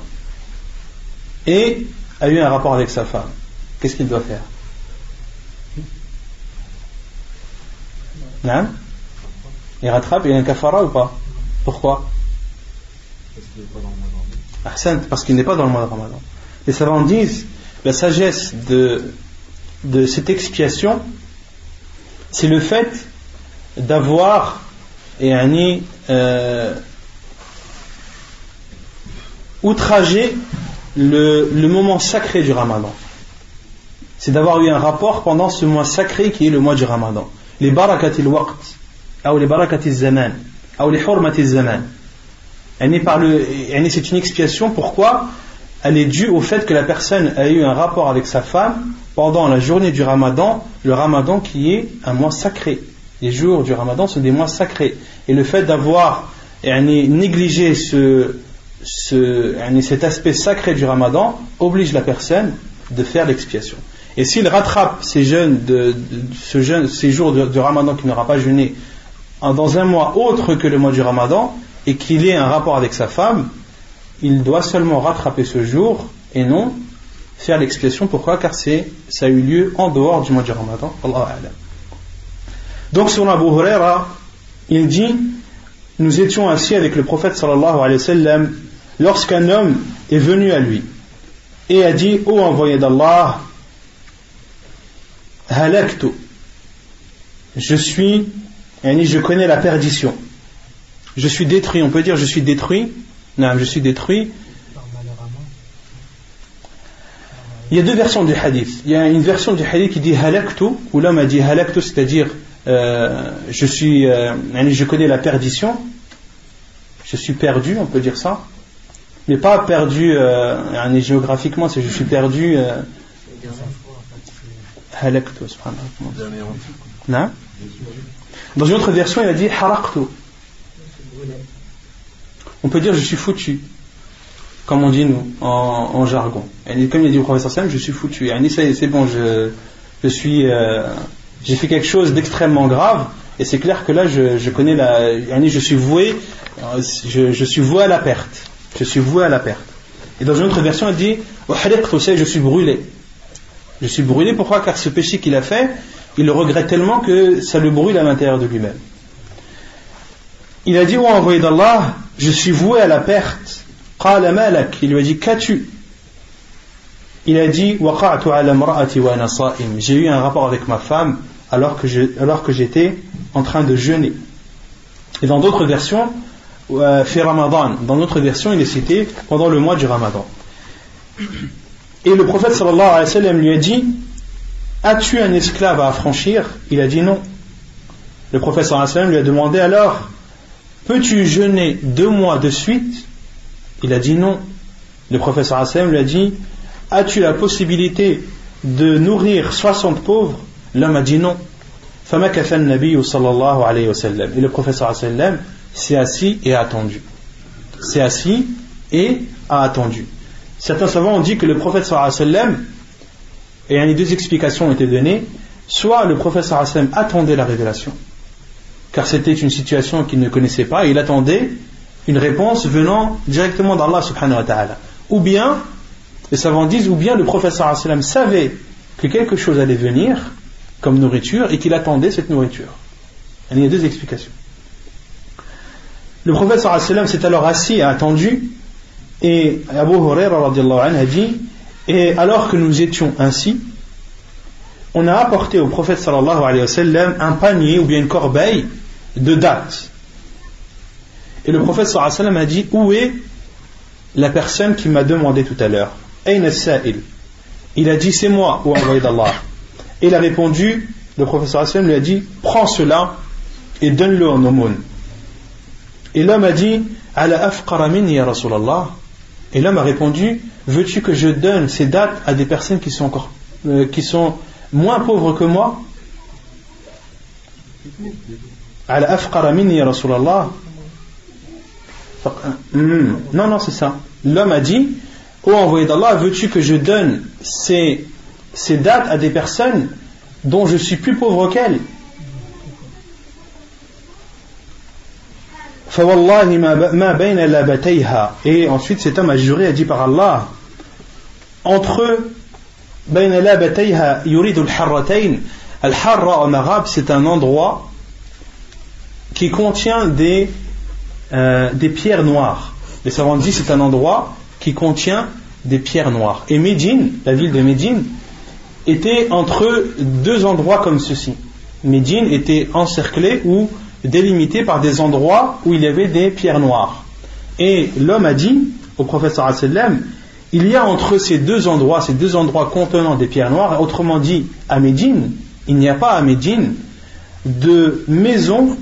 Et a eu un rapport avec sa femme. Qu'est-ce qu'il doit faire? Non? Il rattrape, il y a un kafara ou pas? Pourquoi? Parce qu'il n'est pas dans le mois de Ramadan. Les savants disent la sagesse de cette expiation, c'est le fait d'avoir outragé le moment sacré du Ramadan. C'est d'avoir eu un rapport pendant ce mois sacré qui est le mois du Ramadan. Les barakatil waqt, ou les barakatil zaman, ou les hurmatil zaman. C'est une expiation. Pourquoi? Elle est due au fait que la personne a eu un rapport avec sa femme pendant la journée du Ramadan, le Ramadan qui est un mois sacré. Les jours du Ramadan sont des mois sacrés. Et le fait d'avoir négligé cet aspect sacré du Ramadan oblige la personne de faire l'expiation. Et s'il rattrape ces jours de Ramadan qu'il n'aura pas jeûné dans un mois autre que le mois du Ramadan et qu'il ait un rapport avec sa femme, il doit seulement rattraper ce jour et non faire l'expiation. Pourquoi? Car ça a eu lieu en dehors du mois du Ramadan. Allahu a'lam. Donc sur Abu Huraira, il dit: nous étions assis avec le prophète sallallahu alayhi wa sallam lorsqu'un homme est venu à lui et a dit: ô envoyé d'Allah, halaktu, je connais la perdition, je suis détruit. On peut dire je suis détruit. Non, je suis détruit. Il y a 2 versions du hadith. Il y a une version du hadith qui dit halaktu, où l'homme a dit halaktu, c'est-à-dire je connais la perdition, je suis perdu, on peut dire ça, mais pas perdu géographiquement, c'est je suis perdu. halaktu, subhanallah. Dans une autre version, il a dit haraqtu. On peut dire je suis foutu, comme on dit nous en jargon. Et comme il a dit au professeur Sam, je suis foutu. Et c'est bon, j'ai fait quelque chose d'extrêmement grave, et c'est clair que là je connais je suis voué, je suis voué à la perte. Je suis voué à la perte. Et dans une autre version, il dit je suis brûlé. Je suis brûlé, pourquoi? Car ce péché qu'il a fait, il le regrette tellement que ça le brûle à l'intérieur de lui-même. Il a dit, ô envoyé d'Allah, je suis voué à la perte. Qala malak, il lui a dit, qu'as-tu? Il a dit, waqa'tu ala imra'ati wa ana sa'im, j'ai eu un rapport avec ma femme alors que j'étais en train de jeûner. Et dans d'autres versions, fi Ramadan, dans notre version, il est cité pendant le mois du Ramadan. Et le prophète sallallahu alayhi wa sallam lui a dit, as-tu un esclave à affranchir? Il a dit non. Le prophète sallallahu alayhi wa sallam lui a demandé, alors, peux-tu jeûner 2 mois de suite? Il a dit non. Le prophète sallallahu alayhi wa sallam lui a dit, as-tu la possibilité de nourrir 60 pauvres? L'homme a dit non. فَمَكَثَ النَّبِيُّ صَلَّى اللَّهُ عَلَيْهِ وَسَلَّمَ. Et le prophète sallallahu alayhi wa sallam s'est assis et a attendu. S'est assis et a attendu. Certains savants ont dit que le prophète sallallahu alayhi wa sallam, et les 2 explications ont été données, soit le prophète sallallahu alayhi wa sallam attendait la révélation, car c'était une situation qu'il ne connaissait pas, et il attendait une réponse venant directement d'Allah subhanahu wa ta'ala. Ou bien, les savants disent, ou bien le prophète sallallahu alayhi wa sallam savait que quelque chose allait venir comme nourriture et qu'il attendait cette nourriture. Il y a 2 explications. Le prophète sallallahu alayhi wa sallam s'est alors assis et attendu, et Abu Huraira radiyallahu anhu a dit, et alors que nous étions ainsi, on a apporté au prophète sallallahu alayhi wa sallam un panier ou bien une corbeille de dattes. Et le prophète sallallahu alayhi wa sallam a dit, où est la personne qui m'a demandé tout à l'heure? Ayn as-sa'il? Il a dit, c'est moi, ô envoyé d'Allah. Et il a répondu, le prophète sallallahu alayhi wa sallam lui a dit, prends cela et donne-le en aumône. Et l'homme a dit, ala afqara minni ya Rasulallah. Et l'homme a répondu, veux-tu que je donne ces dattes à des personnes qui sont moins pauvres que moi? Ala afqara minni ya Rasulallah. Non, c'est ça. L'homme a dit, ô envoyé d'Allah, veux-tu que je donne ces dattes à des personnes dont je suis plus pauvre qu'elles? Et ensuite cet homme a juré, a dit par Allah, entre al-harra en arabe, c'est un endroit qui contient des pierres noires. Les savants disent c'est un endroit qui contient des pierres noires. Et Médine, la ville de Médine, était entre 2 endroits comme ceci. Médine était encerclée ou délimité par des endroits où il y avait des pierres noires. Et l'homme a dit au prophète sallallahu alayhi wa sallam, il y a entre ces deux endroits contenant des pierres noires, autrement dit à Médine, il n'y a pas à Médine de maison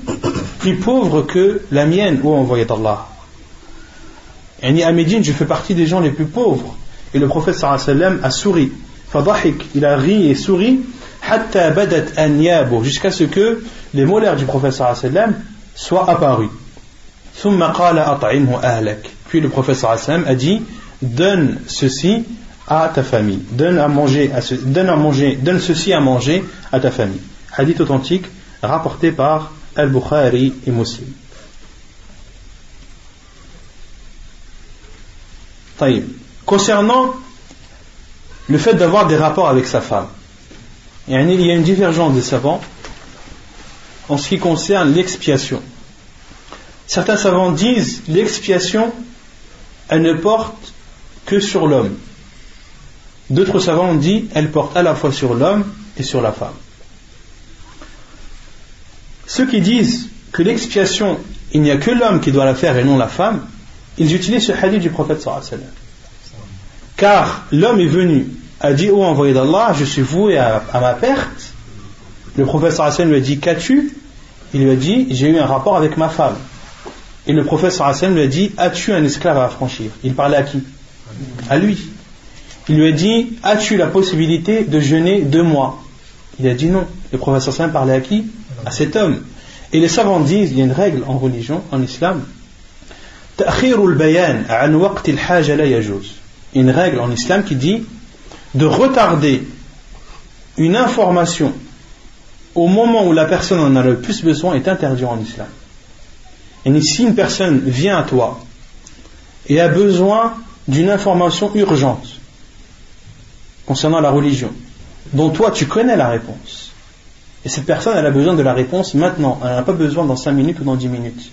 plus pauvre que la mienne, ô envoyé d'Allah. Et à Médine, je fais partie des gens les plus pauvres. Et le prophète sallallahu alayhi wa sallam a souri. Fadahik, il a ri et souri, hatta badat anyabu, jusqu'à ce que les molaires du prophète sallallahu alayhi wa sallam soient apparus. Thumma qala at'imhu ahlak. Puis le prophète sallallahu alayhi wa sallam a dit, donne ceci à ta famille, donne ceci à manger à ta famille. Hadith authentique rapporté par Al-Bukhari et Muslim. Taïb. Concernant le fait d'avoir des rapports avec sa femme, il y a une divergence des savants en ce qui concerne l'expiation. Certains savants disent l'expiation, elle ne porte que sur l'homme. D'autres savants ont dit elle porte à la fois sur l'homme et sur la femme. Ceux qui disent que l'expiation, il n'y a que l'homme qui doit la faire et non la femme, ils utilisent ce hadith du prophète sallallahu alayhi wa sallam. Car l'homme est venu, a dit ô envoyé d'Allah, je suis voué à ma perte. Le prophète sallallahu alayhi wa sallam lui a dit qu'as-tu? Il lui a dit j'ai eu un rapport avec ma femme. Et le prophète sallallahu alayhi wa sallam lui a dit as-tu un esclave à affranchir? Il parlait à qui? À lui. Il lui a dit as-tu la possibilité de jeûner 2 mois? Il a dit non. Le prophète sallallahu alayhi wa sallam parlait à qui? À cet homme. Et les savants disent, il y a une règle en religion, en islam, ta'khirul bayan an waqt al-haja la yajuz. Une règle en islam qui dit de retarder une information au moment où la personne en a le plus besoin est interdit en islam. Et si une personne vient à toi et a besoin d'une information urgente concernant la religion, dont toi tu connais la réponse, et cette personne elle a besoin de la réponse maintenant, elle n'a pas besoin dans 5 minutes ou dans 10 minutes,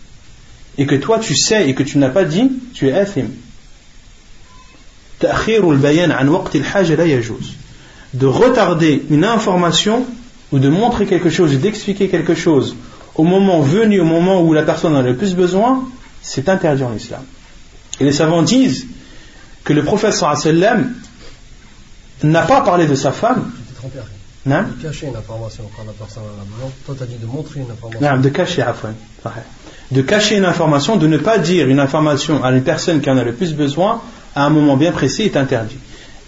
et que toi tu sais et que tu n'as pas dit, tu es athim. Ta'khirul bayan an waqt al-haja la yajuz. De retarder une information ou de montrer quelque chose et d'expliquer quelque chose au moment venu, au moment où la personne en a le plus besoin, c'est interdit en islam. Et les savants disent que le prophète sallallahu alayhi wa sallam n'a pas parlé de sa femme. Tu t'es trompé, de cacher une information quand la personne en a besoin. Toi, tu as dit de montrer une information. Non, de cacher, de cacher une information, de ne pas dire une information à une personne qui en a le plus besoin à un moment bien précis est interdit.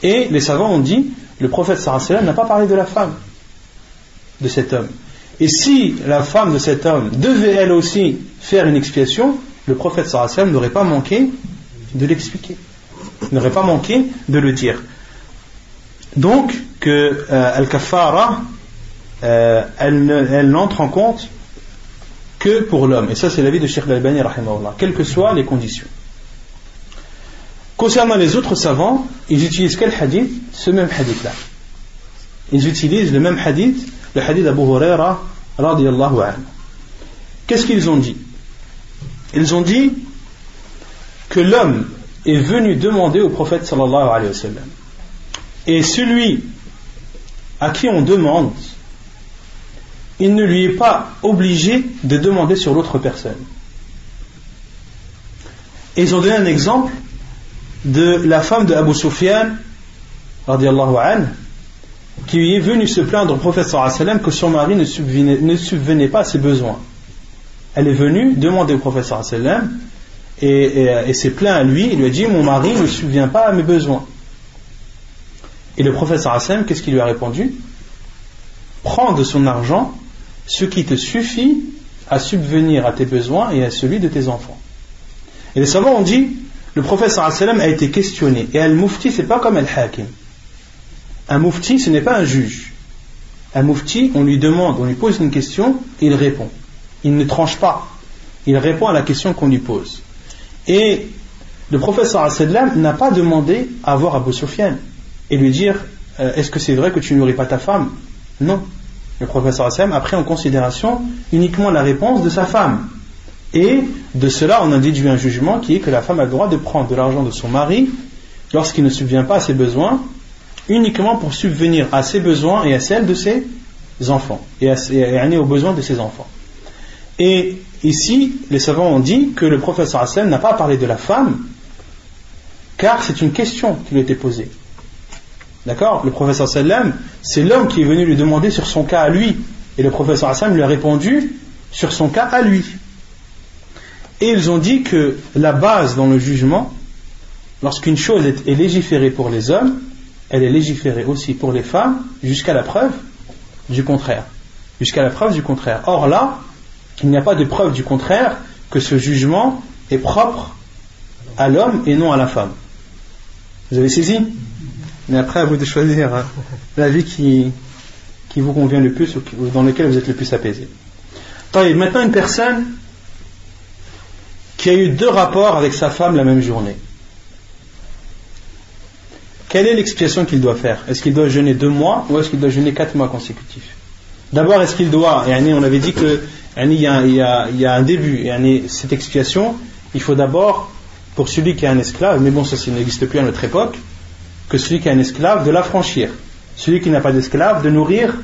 Et les savants ont dit, le prophète sallallahu alayhi wa sallam n'a pas parlé de la femme de cet homme. Et si la femme de cet homme devait elle aussi faire une expiation, le prophète sallallahu alayhi wa sallam n'aurait pas manqué de l'expliquer, n'aurait pas manqué de le dire. Donc que al-kaffara elle n'entre en compte que pour l'homme, et ça c'est l'avis de Cheikh Al-Albani rahimahullah, quelles que soient les conditions. Concernant les autres savants, ils utilisent quel hadith? Ce même hadith là. Ils utilisent le même hadith, le hadith d'Abu Huraira radiyallahu anhu. Qu'est-ce qu'ils ont dit? Ils ont dit que l'homme est venu demander au prophète sallallahu alayhi wa sallam, et celui à qui on demande, il ne lui est pas obligé de demander sur l'autre personne. Et ils ont donné un exemple de la femme de Abu Sufyan radiyallahu anhu, qui est venue se plaindre au prophète sallallahu alayhi wa sallam que son mari ne subvenait pas à ses besoins. Elle est venue demander au prophète sallallahu alayhi wa sallam et s'est plaint à lui, il lui a dit mon mari ne subvient pas à mes besoins. Et le prophète sallallahu alayhi wa sallam, qu'est-ce qu'il lui a répondu? Prends de son argent ce qui te suffit à subvenir à tes besoins et à celui de tes enfants. Et les savants ont dit, le prophète sallallahu alayhi wa sallam a été questionné, et al-mufti c'est pas comme al-hakim. Un mufti ce n'est pas un juge. Un mufti, on lui demande, on lui pose une question et il répond. Il ne tranche pas, il répond à la question qu'on lui pose. Et le prophète sallallahu alayhi wa sallam n'a pas demandé à voir Abu Sufyan et lui dire est-ce que c'est vrai que tu nourris pas ta femme? Non. Le prophète sallallahu alayhi wa sallam a pris en considération uniquement la réponse de sa femme. Et de cela on a déduit un jugement qui est que la femme a le droit de prendre de l'argent de son mari lorsqu'il ne subvient pas à ses besoins, uniquement pour subvenir à ses besoins et à celles de ses enfants et aux besoins de ses enfants. Et ici les savants ont dit que le prophète sallallahu alayhi wa sallam n'a pas parlé de la femme car c'est une question qui lui a été posée. D'accord? Le prophète sallallahu alayhi wa sallam, c'est l'homme qui est venu lui demander sur son cas à lui, et le prophète sallallahu alayhi wa sallam lui a répondu sur son cas à lui. Et ils ont dit que la base dans le jugement, lorsqu'une chose est légiférée pour les hommes, elle est légiférée aussi pour les femmes jusqu'à la preuve du contraire. Jusqu'à la preuve du contraire. Or là, il n'y a pas de preuve du contraire que ce jugement est propre à l'homme et non à la femme. Vous avez saisi? Mais après à vous de choisir la vie qui vous convient le plus ou dans laquelle vous êtes le plus apaisé. Maintenant une personne qui a eu 2 rapports avec sa femme la même journée. Quelle est l'expiation qu'il doit faire? Est-ce qu'il doit jeûner 2 mois ou est-ce qu'il doit jeûner 4 mois consécutifs? D'abord, est-ce qu'il doit, on avait dit que il y a un début, cette expiation, il faut d'abord, pour celui qui est un esclave, mais bon ça n'existe plus à notre époque, que celui qui a un esclave de l'affranchir. Celui qui n'a pas d'esclave de nourrir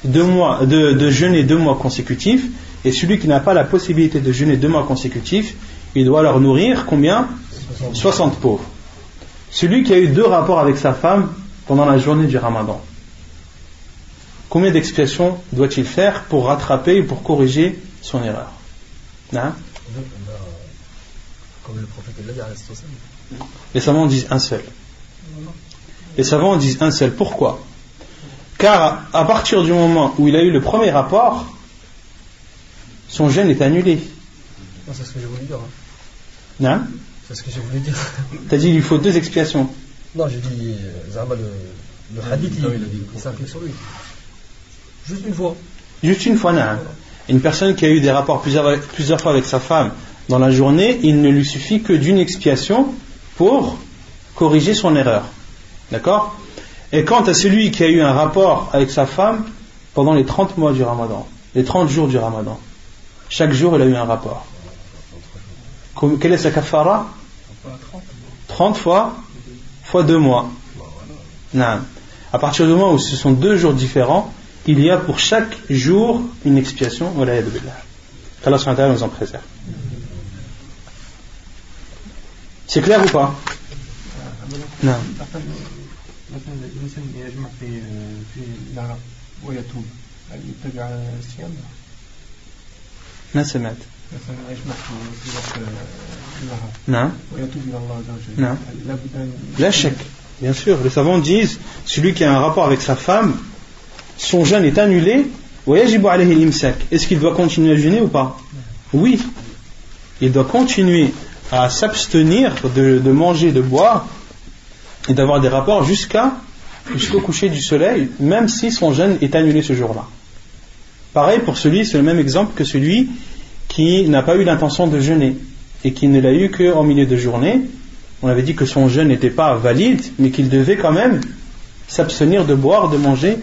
2 mois, de jeûner 2 mois consécutifs, et celui qui n'a pas la possibilité de jeûner 2 mois consécutifs, il doit leur nourrir combien? 60 pauvres. Celui qui a eu 2 rapports avec sa femme pendant la journée du Ramadan, combien d'expiations doit-il faire pour rattraper ou pour corriger son erreur? Hein? Comme le prophète l'a dit, les savants disent un seul. Les savants disent un seul. Pourquoi? Car à partir du moment où il a eu le premier rapport, son jeûne est annulé. Non, c'est ce que j'ai voulu dire. Non? C'est ce que j'ai voulu dire. T'as dit qu'il lui faut 2 expiations. Non, j'ai dit, Zama, le hadith, il s'applique sur lui. Juste une fois. Juste une fois, non. Une personne qui a eu des rapports plusieurs fois avec sa femme dans la journée, il ne lui suffit que d'une expiation pour corriger son erreur. D'accord? Et quant à celui qui a eu un rapport avec sa femme pendant les 30 mois du Ramadan, les 30 jours du Ramadan, chaque jour il a eu un rapport. Quelle est sa kafara? 30 fois 2 mois. Non. À partir du moment où ce sont 2 jours différents, il y a pour chaque jour une expiation. Qu'Allah subhanahu wa ta'ala nous en préserve. C'est clair ou pas? Non. مثلا الإنسان يجمع في النهار ويتوب هل يتبع الصيام؟ ما سمعت. مثلا يجمع في وقت النهار نعم ويتوب إلى الله عز وجل. نعم. لا شك. Bien sûr, les savants disent celui qui a un rapport avec sa femme, son jeûne est annulé. ويجب عليه الإمساك. Est-ce qu'il doit continuer à jeûner ou pas? Oui. Il doit continuer à s'abstenir de manger, de boire et d'avoir des rapports jusqu'au coucher du soleil, même si son jeûne est annulé ce jour-là. Pareil pour celui, c'est le même exemple que celui qui n'a pas eu l'intention de jeûner et qui ne l'a eu qu'en milieu de journée. On avait dit que son jeûne n'était pas valide, mais qu'il devait quand même s'abstenir de boire, de manger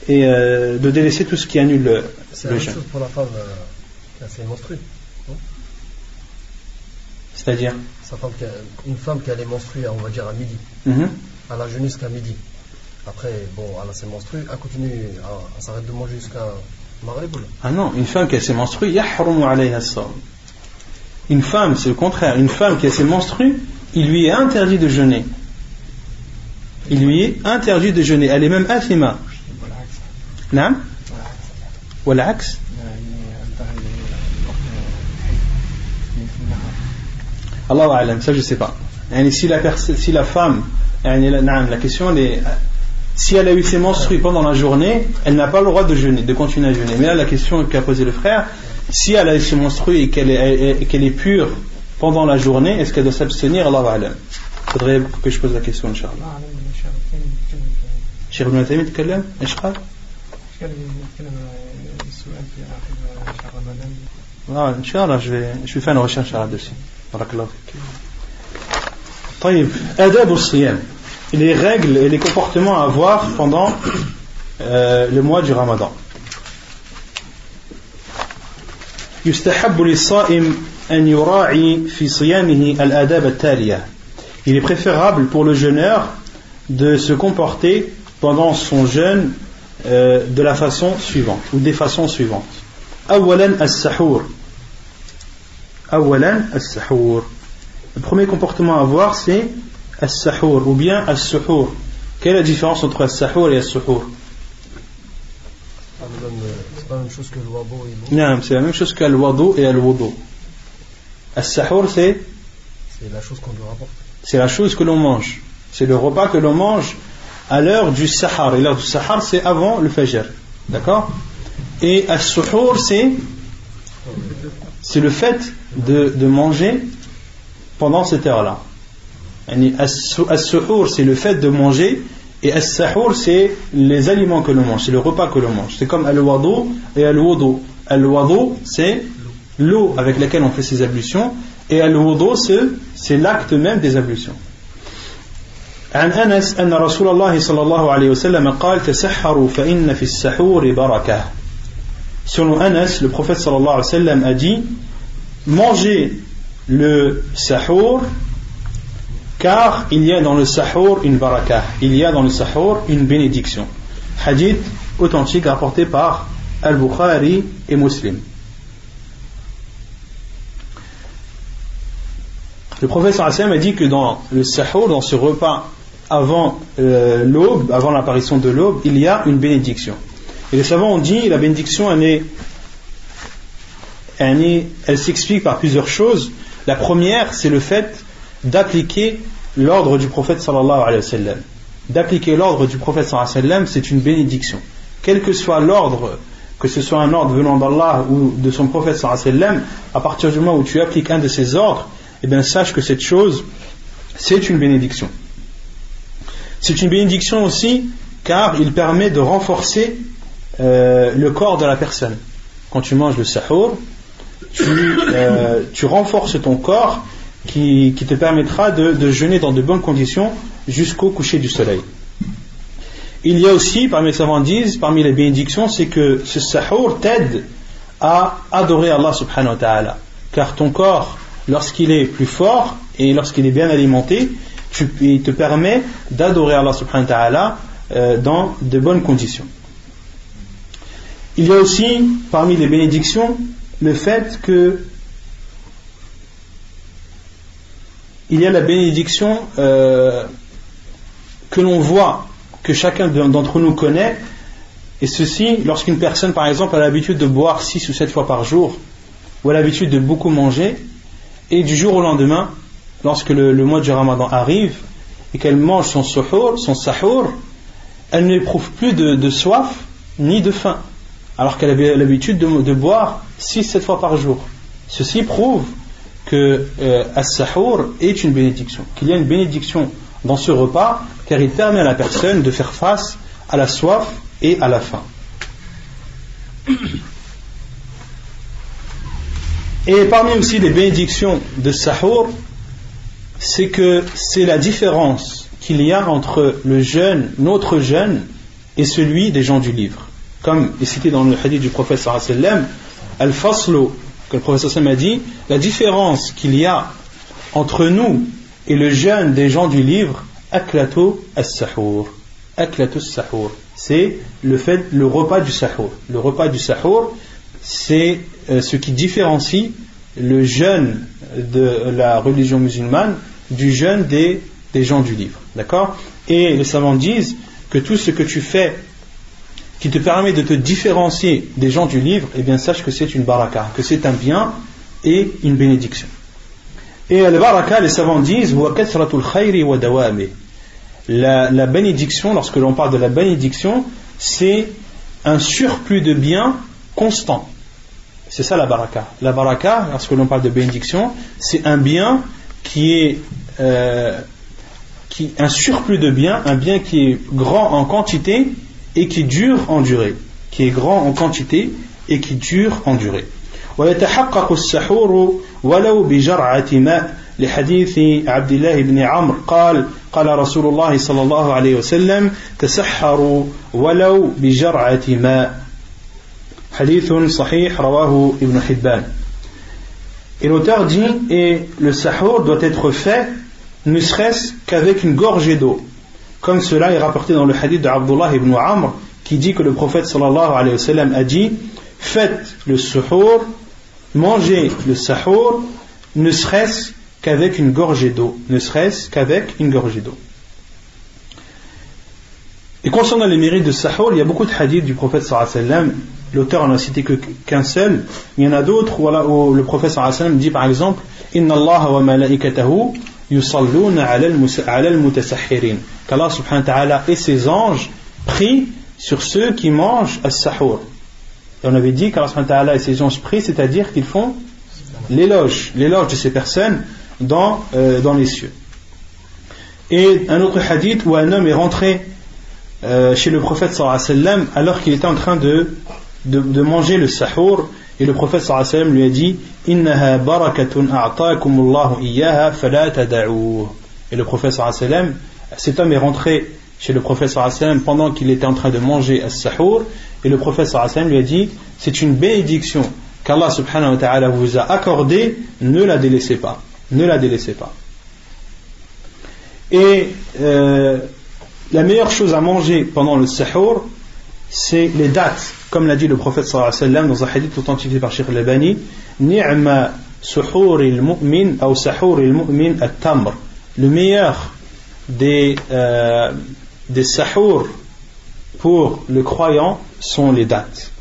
et de délaisser tout ce qui annule le jeûne. C'est la même chose pour la femme qui a ses menstrues, non? C'est-à-dire une femme qui a les menstrues, on va dire à midi, elle a jeûné jusqu'à midi. Après, bon, elle a ses menstrues, elle continue, elle s'arrête de manger jusqu'à Maghrib. Ah non, une femme qui a ses menstrues, yahrumu alayha as-sawm. Une femme, c'est le contraire. Une femme qui a ses menstrues, il lui est interdit de jeûner. Il lui est interdit de jeûner. Elle est même athima. Non? والعكس. Allahu a'lam, ça je sais pas. Si la femme, la question est, si elle a eu ses menstrues pendant la journée, elle n'a pas le droit de jeûner, de continuer à jeûner. Mais là, la question qu'a posée le frère, si elle a eu ses menstrues et qu'elle est pure pendant la journée, est-ce qu'elle doit s'abstenir? Allahu a'lam. Il faudrait que je pose la question, Inch'Allah. Cheikh Ibn Taymiyyah تكلم ايش قال؟ Inch'Allah, je vais faire une recherche là-dessus. Barakallahu fik. طيب, adab al-siyam. Les règles et les comportements à avoir pendant le mois du Ramadan. يستحب للصائم أن يراعي في صيامه الآداب التالية. Il est préférable pour le jeûneur de se comporter pendant son jeûne de la façon suivante ou des façons suivantes. أولا السحور. Le premier comportement à avoir, c'est as-sahur ou bien as-suhur. Quelle est la différence entre as-sahur et as-suhur? C'est pas la même chose que le wado et l'eau. Non, c'est la même chose que le wado et le wudu. As-sahur, c'est la chose qu'on lui rapporte. C'est la chose que l'on mange. C'est le repas que l'on mange à l'heure du sahar. Et l'heure du sahar, c'est avant le fajr. D'accord? Et as-suhur, c'est le fait de manger pendant cette heure-là. As-suhur, c'est le fait de manger, et as-sahur, c'est les aliments que l'on mange, c'est le repas que l'on mange. C'est comme al-wadu et al-wudu. Al-wadu, c'est l'eau avec laquelle on fait ses ablutions, et al-wudu, c'est l'acte même des ablutions. عن أنس أن رسول الله صلى الله عليه وسلم قال تسحروا فإن في السحور بركة. Selon Anas, le prophète sallallahu alayhi wa sallam a dit: mangez le sahur, car il y a dans le sahur une barakah, il y a dans le sahur une bénédiction. Hadith authentique rapporté par Al-Bukhari et Muslim. Le prophète sallallahu alayhi wa sallam a dit que dans le sahur, dans ce repas avant l'aube, avant l'apparition de l'aube, il y a une bénédiction. Et les savants ont dit, la bénédiction elle s'explique par plusieurs choses. La première, c'est le fait d'appliquer l'ordre du prophète sallallahu alayhi wa sallam. d'appliquer l'ordre du prophète sallallahu alayhi wa sallam, c'est une bénédiction. Quel que soit l'ordre, que ce soit un ordre venant d'Allah ou de son prophète sallallahu alayhi wa sallam, à partir du moment où tu appliques un de ces ordres, eh bien sache que cette chose, c'est une bénédiction. C'est une bénédiction aussi car il permet de renforcer le corps de la personne. Quand tu manges le sahur, tu renforces ton corps qui te permettra de jeûner dans de bonnes conditions jusqu'au coucher du soleil. Il y a aussi, parmi les savants disent, parmi les bénédictions, c'est que ce sahur t'aide à adorer Allah subhanahu wa ta'ala. Car ton corps, lorsqu'il est plus fort et lorsqu'il est bien alimenté, il te permet d'adorer Allah subhanahu wa ta'ala dans de bonnes conditions. Il y a aussi, parmi les bénédictions, le fait que il y a la bénédiction que l'on voit, que chacun d'entre nous connaît, et ceci lorsqu'une personne par exemple a l'habitude de boire 6 ou 7 fois par jour, ou a l'habitude de beaucoup manger, et du jour au lendemain, lorsque le mois du Ramadan arrive et qu'elle mange son sahur, elle n'éprouve plus de soif ni de faim, alors qu'elle avait l'habitude de boire 6-7 fois par jour. Ceci prouve que as-sahur est une bénédiction, qu'il y a une bénédiction dans ce repas, car il permet à la personne de faire face à la soif et à la faim. Et parmi aussi les bénédictions de sahur, c'est que c'est la différence qu'il y a entre le jeûne, notre jeûne, et celui des gens du livre. Comme est cité dans le hadith du prophète sallallahu alayhi wa sallam, al-faslu, que le prophète sallallahu alayhi wa sallam a dit, la différence qu'il y a entre nous et le jeûne des gens du livre, aklatu as-sahur. Aklatu as-sahur, c'est le repas du sahur. Le repas du sahur, c'est ce qui différencie le jeûne de la religion musulmane du jeûne des gens du livre. D'accord ? Et les savants disent que tout ce que tu fais qui te permet de te différencier des gens du livre, eh bien sache que c'est une baraka, que c'est un bien et une bénédiction. Et la baraka, les savants disent la bénédiction, lorsque l'on parle de la bénédiction, c'est un surplus de biens constant. C'est ça la baraka. La baraka, lorsque l'on parle de bénédiction, c'est un bien qui est un surplus de biens, un bien qui est grand en quantité et qui dure en durée. Qui est grand en quantité et qui dure en durée. ويتحقق السحور ولو بجرعة ماء لحديث عبد الله بن عمرو قال رسول الله صلى الله عليه وسلم تسحروا ولو بجرعة ماء حديث صحيح رواه ابن حبان. Et l'auteur dit, et le sahur doit être fait ne serait-ce qu'avec une gorgée d'eau, comme cela est rapporté dans le hadith de Abdullah ibn Amr qui dit que le prophète sallallahu alayhi wa sallam a dit, faites le suhour, mangez le sahur, ne serait-ce qu'avec une gorgée d'eau, ne serait-ce qu'avec une gorgée d'eau. Et concernant les mérites de sahur, il y a beaucoup de hadiths du prophète sallallahu alayhi wa sallam. L'auteur n'en a cité qu'un seul. Il y en a d'autres où le prophète sallallahu alayhi wa sallam dit par exemple, inna Allah wa malaikatahu yusalluna ala al-mutasahhirin, qu'Allah subhanahu wa ta'ala et ses anges prient sur ceux qui mangent as-sahur. Et on avait dit qu'Allah subhanahu wa ta'ala et ses anges prient, c'est-à-dire qu'ils font l'éloge de ces personnes dans les cieux. Et un autre hadith où un homme est rentré chez le prophète sallallahu alayhi wa sallam alors qu'il était en train de manger le sahur, et le prophète sallallahu alayhi wa sallam lui a dit, innaha barakatun a'taakumullahu iyyaha fala tada'uhu. Et le prophète sallallahu alayhi wa sallam, cet homme est rentré chez le prophète sallallahu alayhi wa sallam pendant qu'il était en train de manger as-sahur, et le prophète sallallahu alayhi wa sallam lui a dit, c'est une bénédiction qu'Allah subhanahu wa ta'ala vous a accordée, ne la délaissez pas, ne la délaissez pas. Et la meilleure chose à manger pendant le sahur, c'est les dates, comme l'a dit le prophète sallallahu alayhi wa sallam dans un hadith authentifié par Cheikh al-Albani, ni'ma suhuril mu'min ou sahuril mu'min at-tamr. Le meilleur des sahurs pour le croyant sont les dates.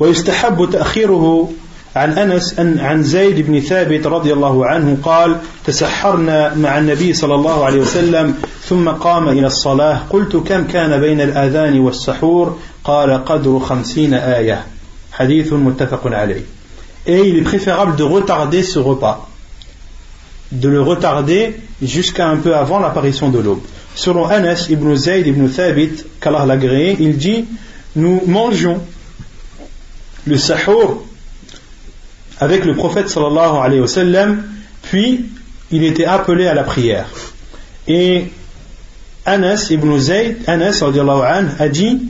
ويستحب تأخيره عن أنس عن زيد بن ثابت رضي الله عنه قال تسحرنا مع النبي صلى الله عليه وسلم ثم قام إلى الصلاة قلت كم كان بين الأذان والسحور قال قدر 50 آية حديث متفق عليه. Et il est préférable de retarder ce repas, de le retarder jusqu'à un peu avant l'apparition de l'aube. Selon Anas ibn Zayd ibn Thabit, qu'Allah l'a agréé, il dit: nous mangions le sahur avec le prophète sallallahu alayhi wa sallam, puis il était appelé à la prière. Et Anas ibn Zayd, radiallahu anhu, a dit: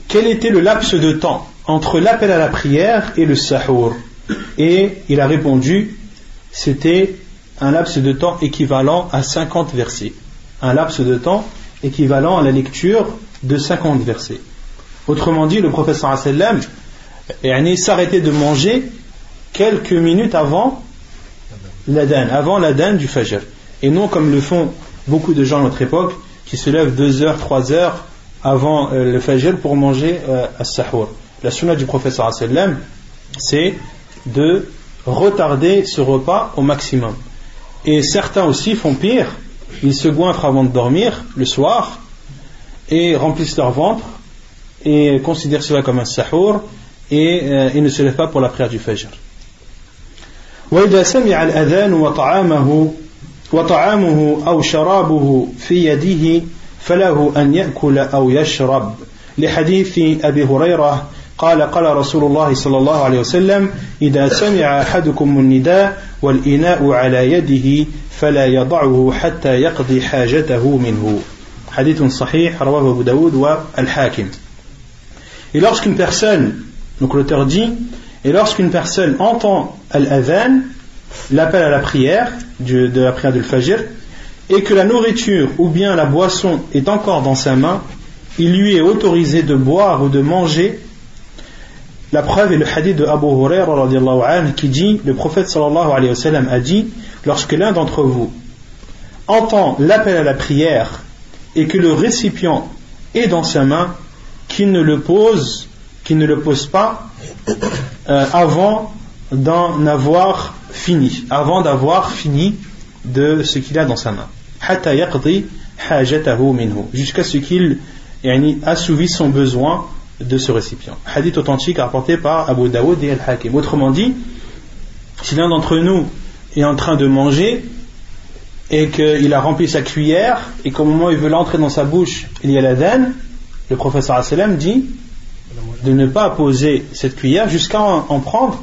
quel était le laps de temps entre l'appel à la prière et le sahur? Et il a répondu: c'était un laps de temps équivalent à 50 versets. Un laps de temps équivalent à la lecture de 50 versets. Autrement dit, le prophète sallallahu alayhi wa sallam s'arrêtait de manger quelques minutes avant l'adhan du fajr. Et non comme le font beaucoup de gens à notre époque, qui se lèvent 2 heures, 3 heures avant le fajr pour manger as-sahur. La sunna du prophète sallallahu alayhi wa sallam, c'est de retarder ce repas au maximum. Et certains aussi font pire, ils se goinfrent avant de dormir le soir et remplissent leur ventre et considèrent cela comme un sahur et ne se lèvent pas pour la prière du fajr. وإذا سمع الأذان وطعامه أو شرابه في يده فله أن يأكل أو يشرب لحديث أبي هريرة قال قال رسول الله صلى الله عليه وسلم إذا سمع أحدكم النداء والإناء على يده فلا يضعه حتى يقضي حاجته منه. Hadith sahih, rawahu Abu Daoud wa al-Hakim. Et lorsqu'une personne, donc l'auteur dit, et lorsqu'une personne entend al-adhan, l'appel à la prière, de la prière du fajr, et que la nourriture ou bien la boisson est encore dans sa main, il lui est autorisé de boire ou de manger. La preuve est le hadith de Abu Hurairah radiallahu anhu qui dit: le prophète sallallahu alayhi wa sallam a dit, lorsque l'un d'entre vous entend l'appel à la prière et que le récipient est dans sa main, qu'il ne le pose pas avant d'avoir fini de ce qu'il a dans sa main, hatta yaqdi hajatahu minhu, jusqu'à ce qu'il assouvisse son besoin de ce récipient. Hadith authentique rapporté par Abu Daoud et Al-Hakim. Autrement dit, si l'un d'entre nous est en train de manger et qu'il a rempli sa cuillère et qu'au moment où il veut l'entrer dans sa bouche il y a l'adhan, le prophète sallallahu alayhi wa sallam dit de ne pas poser cette cuillère jusqu'à en prendre,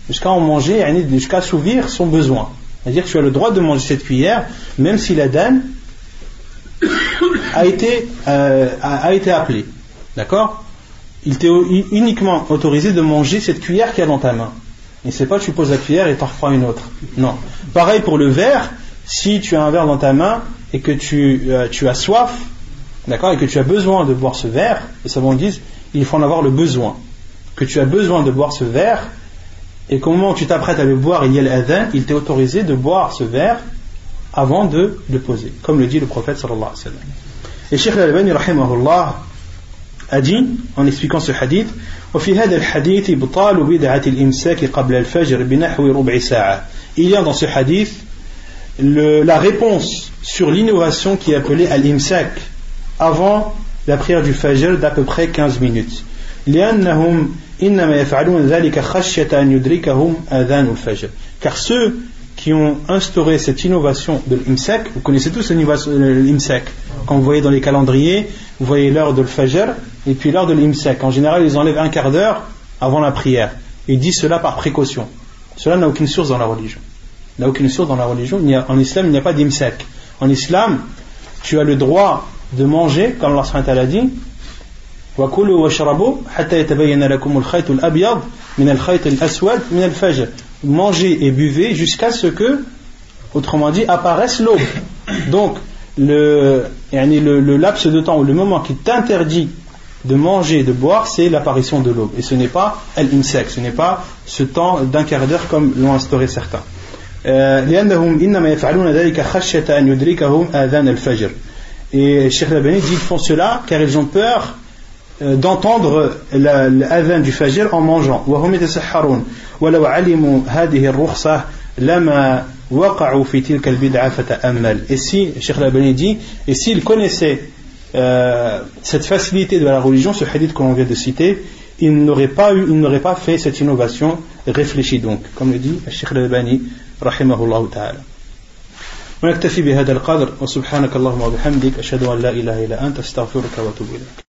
jusqu'à en manger, jusqu'à assouvir son besoin. C'est-à-dire que tu as le droit de manger cette cuillère même si l'adhan a été appelé. D'accord? Il t'est uniquement autorisé de manger cette cuillère qu'il y a dans ta main. Et c'est pas tu poses la cuillère et t'en reprends une autre. Non. Pareil pour le verre, si tu as un verre dans ta main et que tu as soif, d'accord, et que tu as besoin de boire ce verre, les savants disent il faut en avoir le besoin. Que tu as besoin de boire ce verre et qu'au moment où tu t'apprêtes à le boire, il y a l'adhan, il t'est autorisé de boire ce verre avant de le poser, comme le dit le prophète sallallahu alayhi wa sallam. Et Cheikh Al-Albani rahimahullah a dit, en expliquant ce hadith, وفي هذا الحديث إبطال بدعة الإمساك قبل الفجر بنحو ربع ساعة. Il y a dans ce hadith la réponse sur l'innovation qui est appelée al-imsak avant la prière du fajr d'à peu près 15 minutes. لأنهم إنما يفعلون ذلك خشية أن يدركهم آذان الفجر. Car ceux qui ont instauré cette innovation de l'imsak, vous connaissez tous l'imsak, quand vous voyez dans les calendriers, vous voyez l'heure de l'fajr et puis l'heure de l'imsak. En général, ils enlèvent un quart d'heure avant la prière. Ils disent cela par précaution. Cela n'a aucune source dans la religion. En islam, il n'y a pas d'imsak. En islam, tu as le droit de manger, comme Allah subhanahu wa ta'ala dit, وَكُلُوا وَاشْرَبُوا حَتَّى يَتَبَيَّنَ لَكُمُ الْخَيْطُ الْأَبْيَضُ مِنَ الْخَيْطِ الْأَسْوَدِ مِنَ الْفَجْرِ. Mangez et buvez jusqu'à ce que, autrement dit, apparaisse l'aube. Donc, le laps de temps ou le moment qui t'interdit de manger et de boire, c'est l'apparition de l'aube. Et ce n'est pas al-imsak, ce n'est pas ce temps d'un quart d'heure comme l'ont instauré certains. لأنهم إنما يفعلون ذلك خشية أن يدركهم آذان الفجر. Et Cheikh Al-Albani dit qu'ils font cela car ils ont peur d'entendre l'adhan du fajr en mangeant. وهم يتسحرون ولو علموا هذه الرخصة لما وقعوا في تلك البدعة فتأمل. Et si, Cheikh Al-Albani dit, et s'ils connaissaient cette facilité de la religion, ce hadith qu'on vient de citer, ils n'auraient pas fait cette innovation. Réfléchis donc, comme le dit Cheikh Al-Albani rahimahullah ta'ala. ونكتفي بهذا القدر وسبحانك اللهم وبحمدك أشهد أن لا إله إلا أنت أستغفرك وأتوب إليك.